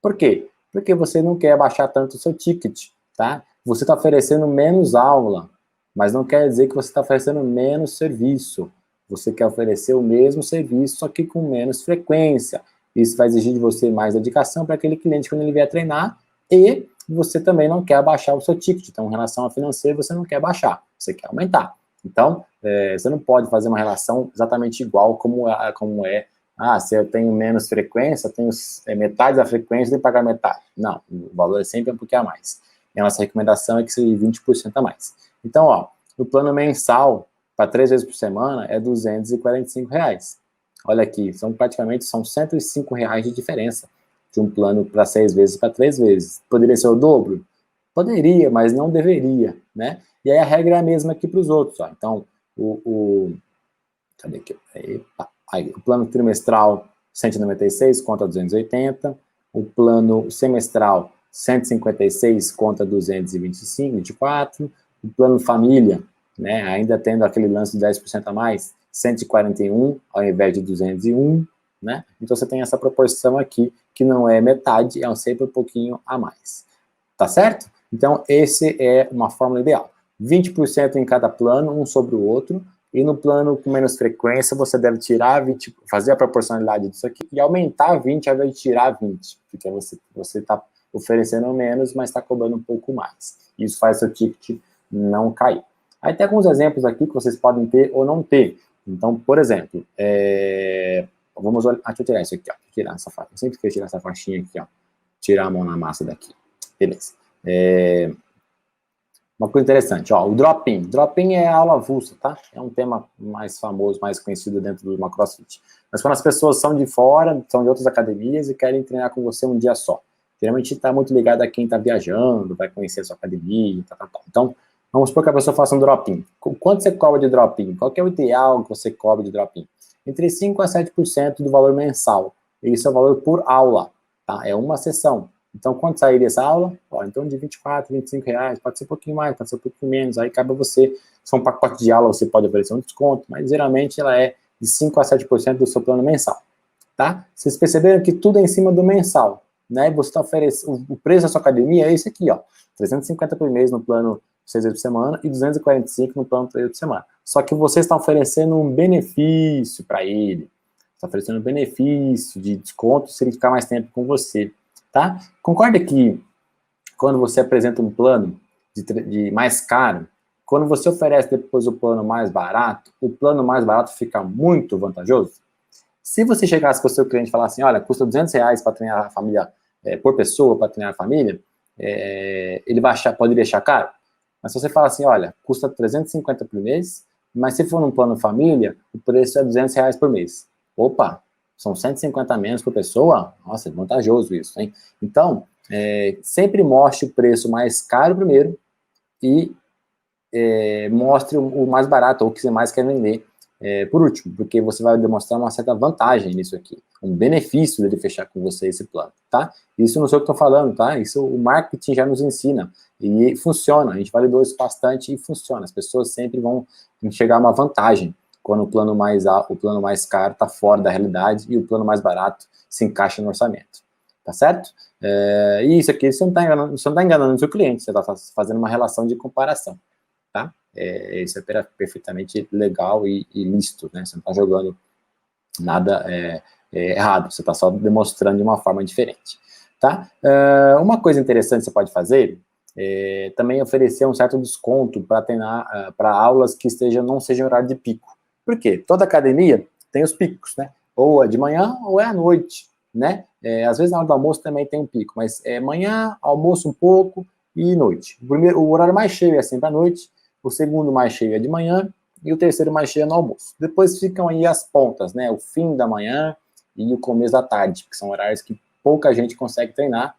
S1: Por quê? Porque você não quer baixar tanto o seu ticket, tá? Você está oferecendo menos aula, mas não quer dizer que você está oferecendo menos serviço. Você quer oferecer o mesmo serviço, só que com menos frequência. Isso vai exigir de você mais dedicação para aquele cliente quando ele vier treinar, e você também não quer abaixar o seu ticket. Então, em relação ao financeiro, você não quer baixar, você quer aumentar. Então, você não pode fazer uma relação exatamente igual como é. Ah, se eu tenho menos frequência, eu tenho metade da frequência, de pagar metade. Não, o valor é sempre um pouquinho a mais. E a nossa recomendação é que seja 20% a mais. Então, ó, o plano mensal, para 3 vezes por semana, é R$245. Olha aqui, são R$105 de diferença de um plano para 6 vezes para 3 vezes. Poderia ser o dobro? Poderia, mas não deveria, né? E aí a regra é a mesma aqui para os outros, ó. Então, cadê aqui? Aí, o plano trimestral, 196 contra 280. O plano semestral, 156 contra 225, 24. O plano família, né, ainda tendo aquele lance de 10% a mais, 141 ao invés de 201, né? Então você tem essa proporção aqui, que não é metade, é sempre um pouquinho a mais. Tá certo? Então, esse é uma fórmula ideal. 20% em cada plano, um sobre o outro, e no plano com menos frequência, você deve tirar 20, fazer a proporcionalidade disso aqui, e aumentar 20 ao invés de tirar 20, porque você está oferecendo menos, mas está cobrando um pouco mais. Isso faz seu ticket não cair. Aí tem alguns exemplos aqui que vocês podem ter ou não ter. Então, por exemplo, vamos olhar, deixa eu tirar isso aqui, ó, tirar essa faixa. Eu sempre queria tirar essa faixinha aqui, ó, tirar a mão na massa daqui. Beleza. Uma coisa interessante, ó, o drop-in. Drop-in é a aula avulsa, tá? É um tema mais famoso, mais conhecido dentro do CrossFit. Mas quando as pessoas são de fora, são de outras academias e querem treinar com você um dia só. Geralmente está muito ligado a quem está viajando, vai conhecer a sua academia, tal. Então, vamos supor que a pessoa faça um drop-in. Quanto você cobra de drop-in? Qual que é o ideal que você cobra de drop-in? Entre 5% a 7% do valor mensal. Isso é o valor por aula, tá? É uma sessão. Então, quanto sairia essa aula? Ó, em torno de 24, 25 reais, pode ser um pouquinho mais, pode ser um pouquinho menos, aí cabe a você. Se for um pacote de aula, você pode oferecer um desconto, mas geralmente ela é de 5% a 7% do seu plano mensal, tá? Vocês perceberam que tudo é em cima do mensal, né? Você está oferecendo, o preço da sua academia é esse aqui, ó, 350 por mês no plano 6 vezes por semana e 245 no plano 3 vezes por semana. Só que você está oferecendo um benefício para ele, está oferecendo um benefício de desconto se ele ficar mais tempo com você. tá? Concorda que quando você apresenta um plano de mais caro, quando você oferece depois o plano mais barato, o plano mais barato fica muito vantajoso? Se você chegasse com o seu cliente e falasse assim, olha, custa R$200 para treinar a família, por pessoa, para treinar a família, ele vai achar, poderia achar caro? Mas se você fala assim, olha, custa 350 por mês, mas se for num plano família, o preço é R$200 por mês. Opa, são 150 menos por pessoa? Nossa, é vantajoso isso, hein? Então, sempre mostre o preço mais caro primeiro e mostre o mais barato, ou o que você mais quer vender por último, porque você vai demonstrar uma certa vantagem nisso aqui, um benefício dele fechar com você esse plano, tá? Isso não sou eu que estou falando, tá? Isso o marketing já nos ensina, e funciona, a gente validou isso bastante e funciona, as pessoas sempre vão enxergar uma vantagem quando o plano mais caro está fora da realidade e o plano mais barato se encaixa no orçamento, tá certo? E isso aqui você não está enganando o seu cliente, você está fazendo uma relação de comparação, tá? Isso é perfeitamente legal e lícito, né? Você não está jogando nada errado, você está só demonstrando de uma forma diferente, tá? Uma coisa interessante que você pode fazer também oferecer um certo desconto para aulas que não sejam horário de pico. Por quê? Toda academia tem os picos, né? Ou é de manhã ou é à noite, né? Às vezes na hora do almoço também tem um pico, mas manhã, almoço um pouco e noite. O horário mais cheio é sempre à noite, o segundo mais cheio é de manhã e o terceiro mais cheio é no almoço. Depois ficam aí as pontas, né? O fim da manhã e o começo da tarde, que são horários que pouca gente consegue treinar.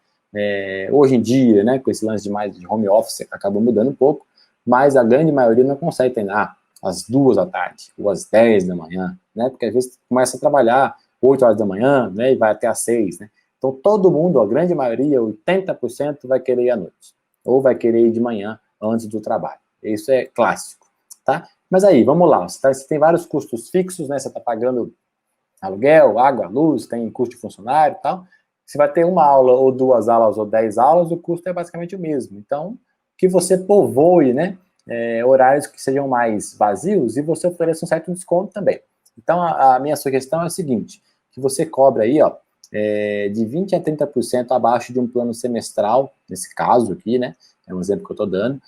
S1: Hoje em dia, né, com esse lance de home office, acabou mudando um pouco, mas a grande maioria não consegue treinar às 2 da tarde ou às 10 da manhã, né? Porque às vezes começa a trabalhar 8 horas da manhã, né? E vai até às 6, né? Então todo mundo, a grande maioria, 80% vai querer ir à noite, ou vai querer ir de manhã antes do trabalho. Isso é clássico, tá? Mas aí, vamos lá, você tem vários custos fixos, né? Você está pagando aluguel, água, luz, tem custo de funcionário e tal. Se vai ter uma aula, ou 2 aulas, ou 10 aulas, o custo é basicamente o mesmo. Então, que você povoe, né? Horários que sejam mais vazios e você ofereça um certo desconto também. Então, a minha sugestão é a seguinte, que você cobra aí, ó, de 20% a 30% abaixo de um plano semestral, nesse caso aqui, né? É um exemplo que eu estou dando,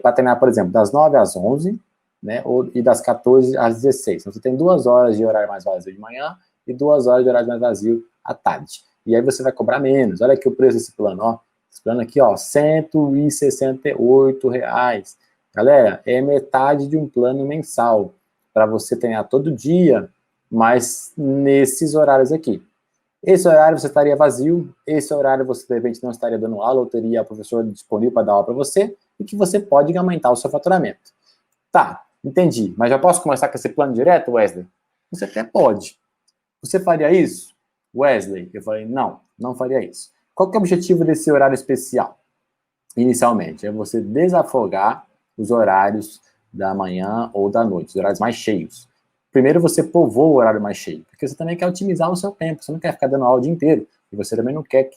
S1: para treinar, por exemplo, das 9 às 11, né, e das 14 às 16. Então, você tem 2 horas de horário mais vazio de manhã e 2 horas de horário mais vazio à tarde. E aí você vai cobrar menos. Olha aqui o preço desse plano, ó. Esse plano aqui, ó, R$168. Galera, é metade de um plano mensal para você treinar todo dia, mas nesses horários aqui. Esse horário você estaria vazio, esse horário você de repente não estaria dando aula, ou teria a professora disponível para dar aula para você, e que você pode aumentar o seu faturamento. Tá, entendi, mas já posso começar com esse plano direto, Wesley? Você até pode. Você faria isso? Wesley, eu falei, não, não faria isso. Qual que é o objetivo desse horário especial? Inicialmente, é você desafogar os horários da manhã ou da noite, os horários mais cheios. Primeiro você povoa o horário mais cheio, porque você também quer otimizar o seu tempo, você não quer ficar dando aula o dia inteiro, e você também não quer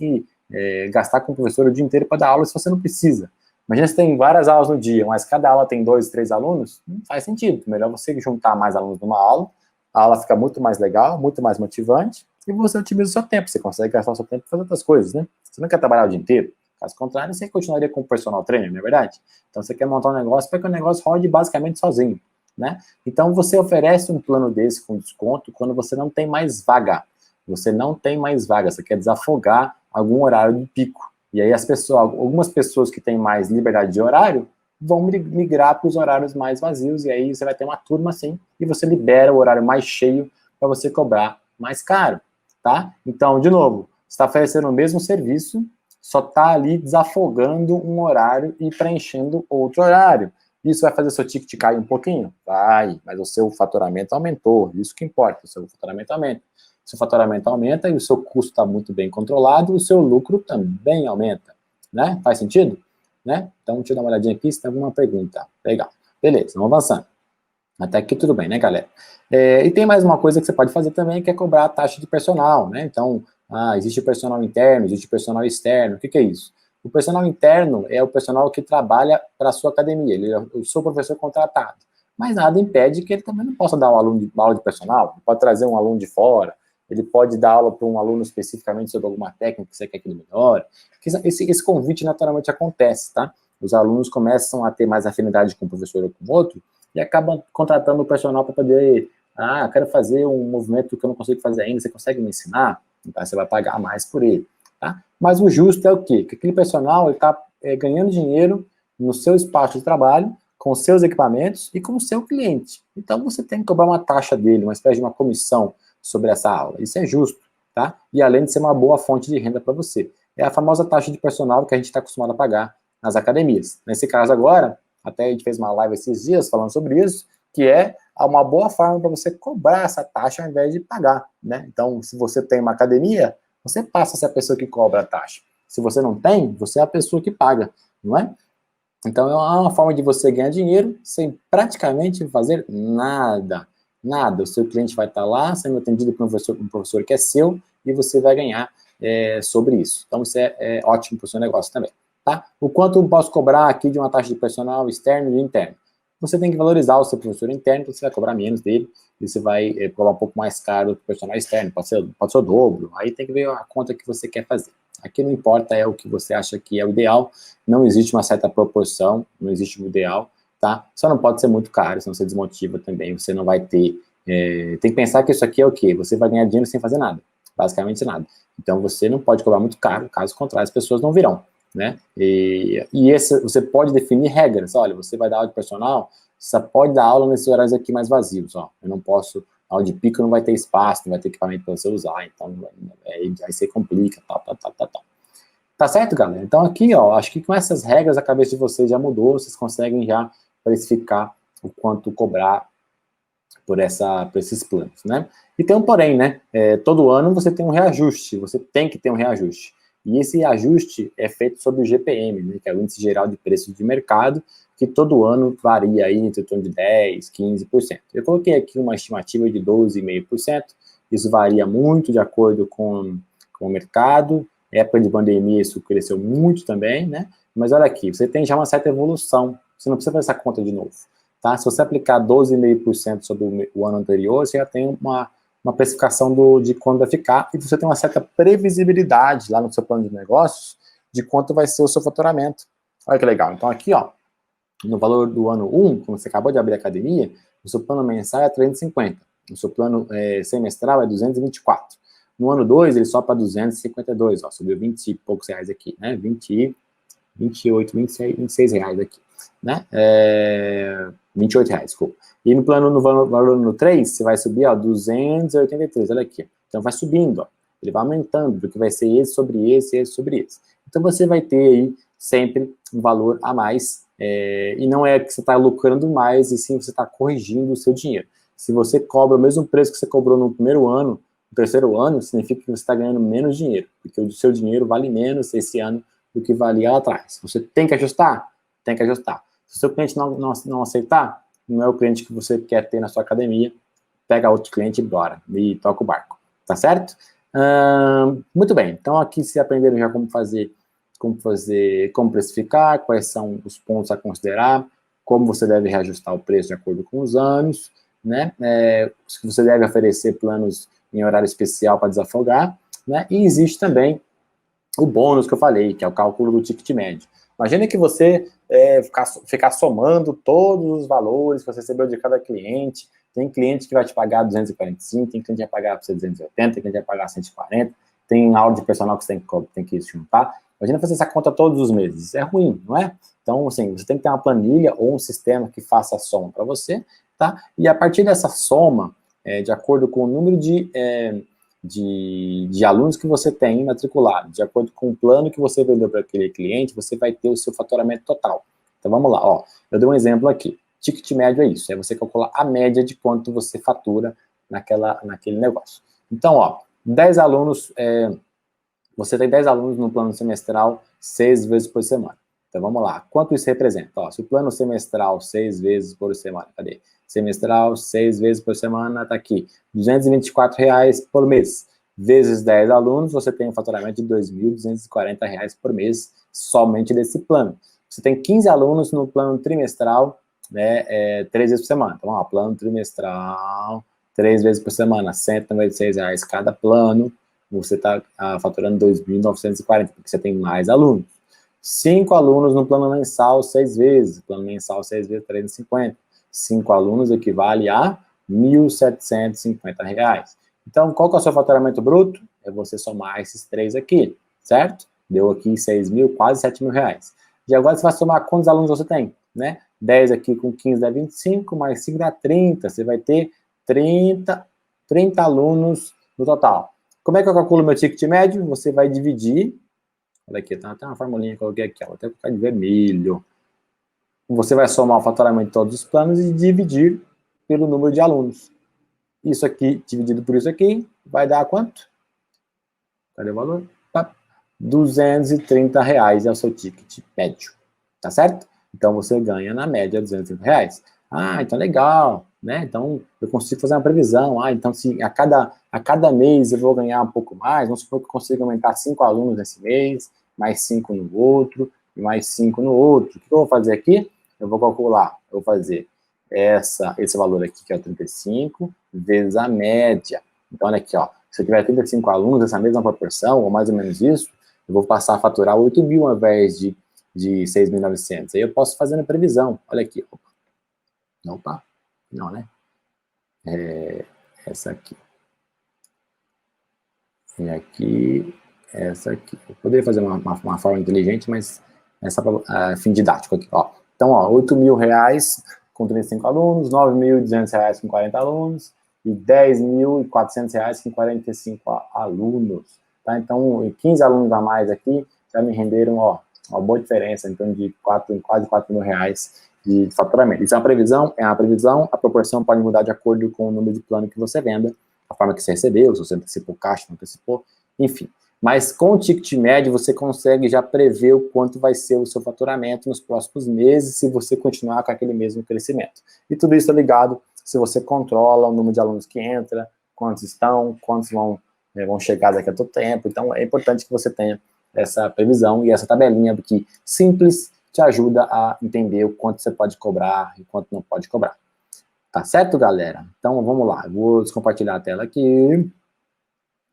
S1: gastar com o professor o dia inteiro para dar aula se você não precisa. Imagina se tem várias aulas no dia, mas cada aula tem 2, 3 alunos, não faz sentido. Melhor você juntar mais alunos numa aula, a aula fica muito mais legal, muito mais motivante, e você otimiza o seu tempo, você consegue gastar o seu tempo fazendo outras coisas, né? Você não quer trabalhar o dia inteiro, caso contrário, você continuaria com o personal trainer, não é verdade? Então você quer montar um negócio para que o negócio rode basicamente sozinho, né? Então você oferece um plano desse com desconto quando você não tem mais vaga. Você não tem mais vaga, você quer desafogar algum horário de pico. E aí algumas pessoas que têm mais liberdade de horário vão migrar para os horários mais vazios, e aí você vai ter uma turma assim, e você libera o horário mais cheio para você cobrar mais caro, tá? Então, de novo, você está oferecendo o mesmo serviço, só está ali desafogando um horário e preenchendo outro horário. Isso vai fazer seu ticket cair um pouquinho? Vai, mas o seu faturamento aumentou, isso que importa, o seu faturamento aumenta. Seu faturamento aumenta e o seu custo está muito bem controlado, o seu lucro também aumenta, né? Faz sentido? Né? Então, deixa eu dar uma olhadinha aqui se tem alguma pergunta. Legal. Beleza, vamos avançando. Até aqui tudo bem, né, galera? E tem mais uma coisa que você pode fazer também, que é cobrar a taxa de personal, né? Então, existe personal interno, existe personal externo. O que é isso? O personal interno é o personal que trabalha para a sua academia, ele é o seu professor contratado. Mas nada impede que ele também não possa dar uma aula de personal, pode trazer um aluno de fora, ele pode dar aula para um aluno especificamente sobre alguma técnica que você quer que ele melhore. Esse convite naturalmente acontece, tá? Os alunos começam a ter mais afinidade com um professor ou com outro e acabam contratando o personal para poder, quero fazer um movimento que eu não consigo fazer ainda, você consegue me ensinar? Então você vai pagar mais por ele, tá? Mas o justo é o quê? Que aquele personal está ganhando dinheiro no seu espaço de trabalho, com os seus equipamentos e com o seu cliente. Então, você tem que cobrar uma taxa dele, uma espécie de uma comissão sobre essa aula. Isso é justo, tá? E além de ser uma boa fonte de renda para você. É a famosa taxa de personal que a gente está acostumado a pagar nas academias. Nesse caso agora, até a gente fez uma live esses dias falando sobre isso, que é uma boa forma para você cobrar essa taxa ao invés de pagar, né? Então, se você tem uma academia, você passa a ser a pessoa que cobra a taxa. Se você não tem, você é a pessoa que paga, não é? Então, é uma forma de você ganhar dinheiro sem praticamente fazer nada. Nada. O seu cliente vai estar lá sendo atendido por um professor que é seu e você vai ganhar sobre isso. Então, isso é ótimo para o seu negócio também. Tá? O quanto eu posso cobrar aqui de uma taxa de personal externo e interno? Você tem que valorizar o seu professor interno, então você vai cobrar menos dele e você vai cobrar um pouco mais caro para o personal externo, pode ser o dobro. Aí tem que ver a conta que você quer fazer. Aqui não importa o que você acha que é o ideal, não existe uma certa proporção, não existe o ideal, tá? Só não pode ser muito caro, senão você desmotiva também, você não vai ter... tem que pensar que isso aqui é o quê? Você vai ganhar dinheiro sem fazer nada, basicamente nada. Então você não pode cobrar muito caro, caso contrário as pessoas não virão, né? E você pode definir regras, olha, você vai dar aula de personal, você pode dar aula nesses horários aqui mais vazios, ó, eu não posso... Aula de pico não vai ter espaço, não vai ter equipamento para você usar, então aí você complica, tal. Tá certo, galera? Então aqui, ó, acho que com essas regras a cabeça de vocês já mudou, vocês conseguem já precificar o quanto cobrar por esses planos, né? E tem um porém, né? Todo ano você tem um reajuste, você tem que ter um reajuste. E esse reajuste é feito sobre o GPM, né, que é o Índice Geral de Preços de Mercado, que todo ano varia aí entre o torno de 10%, 15%. Eu coloquei aqui uma estimativa de 12,5%, isso varia muito de acordo com o mercado, época de pandemia isso cresceu muito também, né? Mas olha aqui, você tem já uma certa evolução, você não precisa fazer essa conta de novo, tá? Se você aplicar 12,5% sobre o ano anterior, você já tem uma precificação de quanto vai ficar, e você tem uma certa previsibilidade lá no seu plano de negócios de quanto vai ser o seu faturamento. Olha que legal. Então aqui, ó, no valor do ano 1, como você acabou de abrir a academia, o seu plano mensal é 350, o seu plano semestral é 224. No ano 2, ele sobe para 252, ó, subiu 20 e poucos reais aqui, né? 28, 26 reais aqui, né? 28 reais, desculpa. E no valor no 3, você vai subir, ó, 283, olha aqui. Então vai subindo, ó. Ele vai aumentando, porque vai ser esse sobre esse, esse sobre esse. Então você vai ter aí sempre um valor a mais, e não é que você está lucrando mais, e sim você está corrigindo o seu dinheiro. Se você cobra o mesmo preço que você cobrou no primeiro ano, no terceiro ano, significa que você está ganhando menos dinheiro, porque o seu dinheiro vale menos esse ano do que valia lá atrás. Você tem que ajustar? Tem que ajustar. Se o seu cliente não aceitar, não é o cliente que você quer ter na sua academia, pega outro cliente e bora, e toca o barco, tá certo? Muito bem, então aqui vocês aprenderam já como precificar, quais são os pontos a considerar, como você deve reajustar o preço de acordo com os anos, né? Se você deve oferecer planos em horário especial para desafogar, né? E existe também o bônus que eu falei, que é o cálculo do ticket médio. Imagina que você ficar somando todos os valores que você recebeu de cada cliente. Tem cliente que vai te pagar 245, tem cliente que vai pagar para você 280, tem cliente que vai pagar 140, tem aula de personal que você tem que juntar. Imagina fazer essa conta todos os meses. É ruim, não é? Então, assim, você tem que ter uma planilha ou um sistema que faça a soma para você, tá? E a partir dessa soma, de acordo com o número de alunos que você tem matriculado, de acordo com o plano que você vendeu para aquele cliente, você vai ter o seu faturamento total. Então vamos lá, ó, eu dei um exemplo aqui. Ticket médio é isso, é você calcular a média de quanto você fatura naquele negócio. Então, ó, 10 alunos, você tem 10 alunos no plano semestral 6 vezes por semana. Então vamos lá, quanto isso representa? Ó, se o plano semestral 6 vezes por semana, cadê? Semestral 6 vezes por semana, tá aqui, R$224 por mês. Vezes 10 alunos, você tem um faturamento de R$2.240 por mês, somente desse plano. Você tem 15 alunos no plano trimestral, né, 3 vezes por semana. Então, ó, plano trimestral, 3 vezes por semana, R$ 196 cada plano, você está faturando 2.940, porque você tem mais alunos. 5 alunos no plano mensal, 6 vezes. Plano mensal, 6 vezes, 350. 5 alunos equivale a R$ 1.750. Então, qual que é o seu faturamento bruto? É você somar esses 3 aqui, certo? Deu aqui 6 mil, quase 7 mil reais. E agora você vai somar quantos alunos você tem, né? 10 aqui com 15 dá 25, mais 5 dá 30. Você vai ter 30 alunos no total. Como é que eu calculo meu ticket médio? Você vai dividir, olha aqui, tá uma formulinha que eu coloquei aqui, ó, vou até colocar de vermelho. Você vai somar o faturamento de todos os planos e dividir pelo número de alunos. Isso aqui, dividido por isso aqui, vai dar quanto? Cadê o valor? R$230 é o seu ticket médio, tá certo? Então, você ganha, na média, R$230. Ah, então legal, né? Então, eu consigo fazer uma previsão. Ah, então, se a cada mês eu vou ganhar um pouco mais, vamos supor que eu consigo aumentar 5 alunos nesse mês, mais 5 no outro, e mais 5 no outro. O que eu vou fazer aqui? Eu vou calcular, eu vou fazer esse valor aqui, que é o 35, vezes a média. Então, olha aqui, ó, se eu tiver 35 alunos, essa mesma proporção, ou mais ou menos isso, eu vou passar a faturar 8 mil ao invés de 6.900. Aí eu posso fazer a previsão. Olha aqui. Opa. Não, né? Essa aqui. E aqui, essa aqui. Eu poderia fazer uma forma inteligente, mas é só para fim didático aqui. Ó. Então, ó, 8 mil reais com 35 alunos, 9.200 reais com 40 alunos e 10.400 reais com 45 alunos. Tá? Então, 15 alunos a mais aqui já me renderam, ó, uma boa diferença, então, de quase 4 mil reais de faturamento. Isso é uma previsão? É uma previsão. A proporção pode mudar de acordo com o número de plano que você venda, a forma que você recebeu, se você antecipou caixa, não antecipou, enfim. Mas com o ticket médio, você consegue já prever o quanto vai ser o seu faturamento nos próximos meses, se você continuar com aquele mesmo crescimento. E tudo isso é ligado se você controla o número de alunos que entra, quantos estão, quantos vão chegar daqui a todo tempo. Então, é importante que você tenha essa previsão e essa tabelinha que simples te ajuda a entender o quanto você pode cobrar e quanto não pode cobrar. Tá certo, galera? Então, vamos lá. Vou descompartilhar a tela aqui.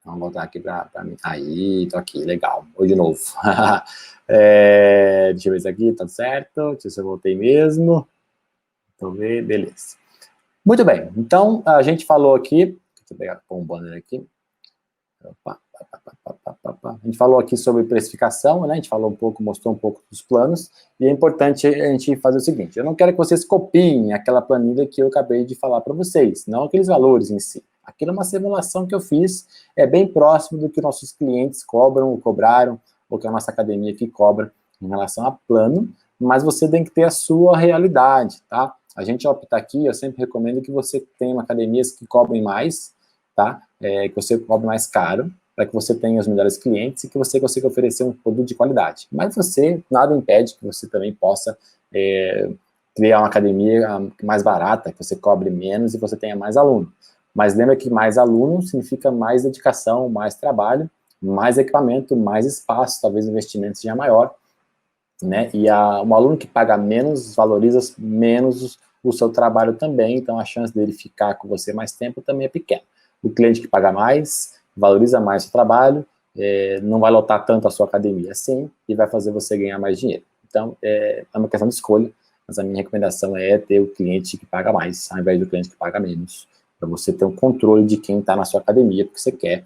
S1: Vamos voltar aqui para mim. Aí, tô aqui, legal. Oi de novo. Deixa eu ver isso aqui, tá certo? Deixa eu ver se eu voltei mesmo. Deixa eu ver, beleza. Muito bem, então, a gente falou aqui, deixa eu pegar um banner aqui. Opa. A gente falou aqui sobre precificação, né? A gente falou um pouco, mostrou um pouco dos planos, e é importante a gente fazer o seguinte: eu não quero que vocês copiem aquela planilha que eu acabei de falar para vocês, não aqueles valores em si. Aquilo é uma simulação que eu fiz, é bem próximo do que nossos clientes cobram, ou cobraram, ou que a nossa academia aqui cobra em relação a plano, mas você tem que ter a sua realidade, tá? A gente opta aqui, eu sempre recomendo que você tenha academias que cobrem mais, tá? Que você cobre mais caro, para que você tenha os melhores clientes e que você consiga oferecer um produto de qualidade. Mas você, nada impede que você também possa criar uma academia mais barata, que você cobre menos e você tenha mais aluno. Mas lembra que mais aluno significa mais dedicação, mais trabalho, mais equipamento, mais espaço, talvez o investimento seja maior, né? E um aluno que paga menos, valoriza menos o seu trabalho também, então a chance dele ficar com você mais tempo também é pequena. O cliente que paga mais, valoriza mais o trabalho, não vai lotar tanto a sua academia assim, e vai fazer você ganhar mais dinheiro. Então, é uma questão de escolha, mas a minha recomendação é ter o cliente que paga mais, ao invés do cliente que paga menos, para você ter um controle de quem está na sua academia, porque você quer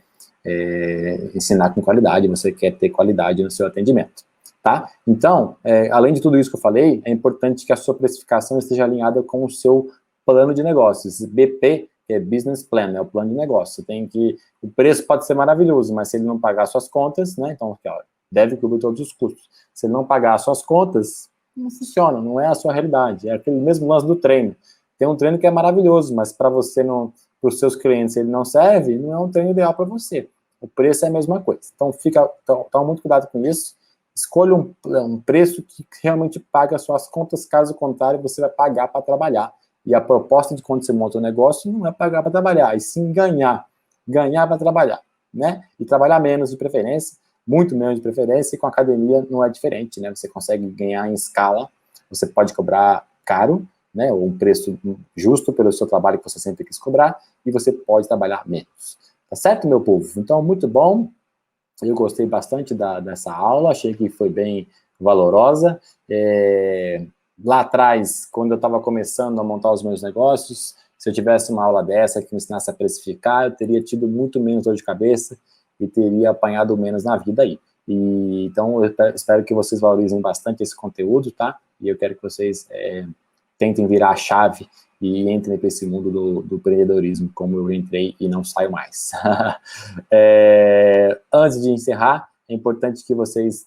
S1: ensinar com qualidade, você quer ter qualidade no seu atendimento. Tá? Então, além de tudo isso que eu falei, é importante que a sua precificação esteja alinhada com o seu plano de negócios. BP, que é Business Plan, é o plano de negócio. Você tem que... O preço pode ser maravilhoso, mas se ele não pagar suas contas, né? Então, deve cobrir todos os custos. Se ele não pagar as suas contas, não funciona, não é a sua realidade. É aquele mesmo lance do treino. Tem um treino que é maravilhoso, mas para você não... Para os seus clientes ele não serve, não é um treino ideal para você. O preço é a mesma coisa. Então, toma muito cuidado com isso. Escolha um preço que realmente pague as suas contas, caso contrário, você vai pagar para trabalhar. E a proposta de quando você monta um negócio não é pagar para trabalhar, e sim ganhar para trabalhar, né? E trabalhar menos de preferência, muito menos de preferência, e com a academia não é diferente, né? Você consegue ganhar em escala, você pode cobrar caro, né, um preço justo pelo seu trabalho que você sempre quis cobrar, e você pode trabalhar menos. Tá certo, meu povo? Então, muito bom. Eu gostei bastante dessa aula, achei que foi bem valorosa. Lá atrás, quando eu estava começando a montar os meus negócios, se eu tivesse uma aula dessa que me ensinasse a precificar, eu teria tido muito menos dor de cabeça e teria apanhado menos na vida aí. Então, eu espero que vocês valorizem bastante esse conteúdo, tá? E eu quero que vocês tentem virar a chave e entrem para esse mundo do empreendedorismo, como eu entrei e não saio mais. Antes de encerrar, é importante que vocês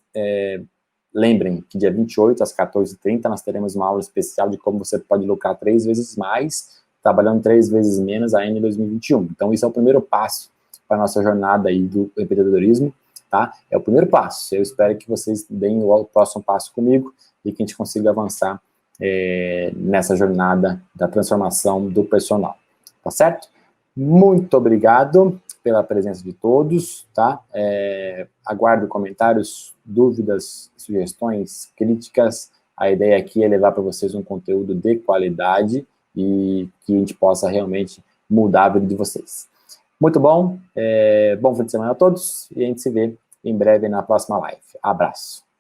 S1: lembrem que dia 28, às 14h30, nós teremos uma aula especial de como você pode lucrar 3 vezes mais, trabalhando 3 vezes menos ainda em 2021. Então, isso é o primeiro passo para a nossa jornada aí do empreendedorismo, tá? É o primeiro passo. Eu espero que vocês deem o próximo passo comigo e que a gente consiga avançar nessa jornada da transformação do personal. Tá certo? Muito obrigado pela presença de todos, tá? Aguardo comentários, dúvidas, sugestões, críticas. A ideia aqui é levar para vocês um conteúdo de qualidade e que a gente possa realmente mudar a vida de vocês. Muito bom, bom fim de semana a todos e a gente se vê em breve na próxima live. Abraço.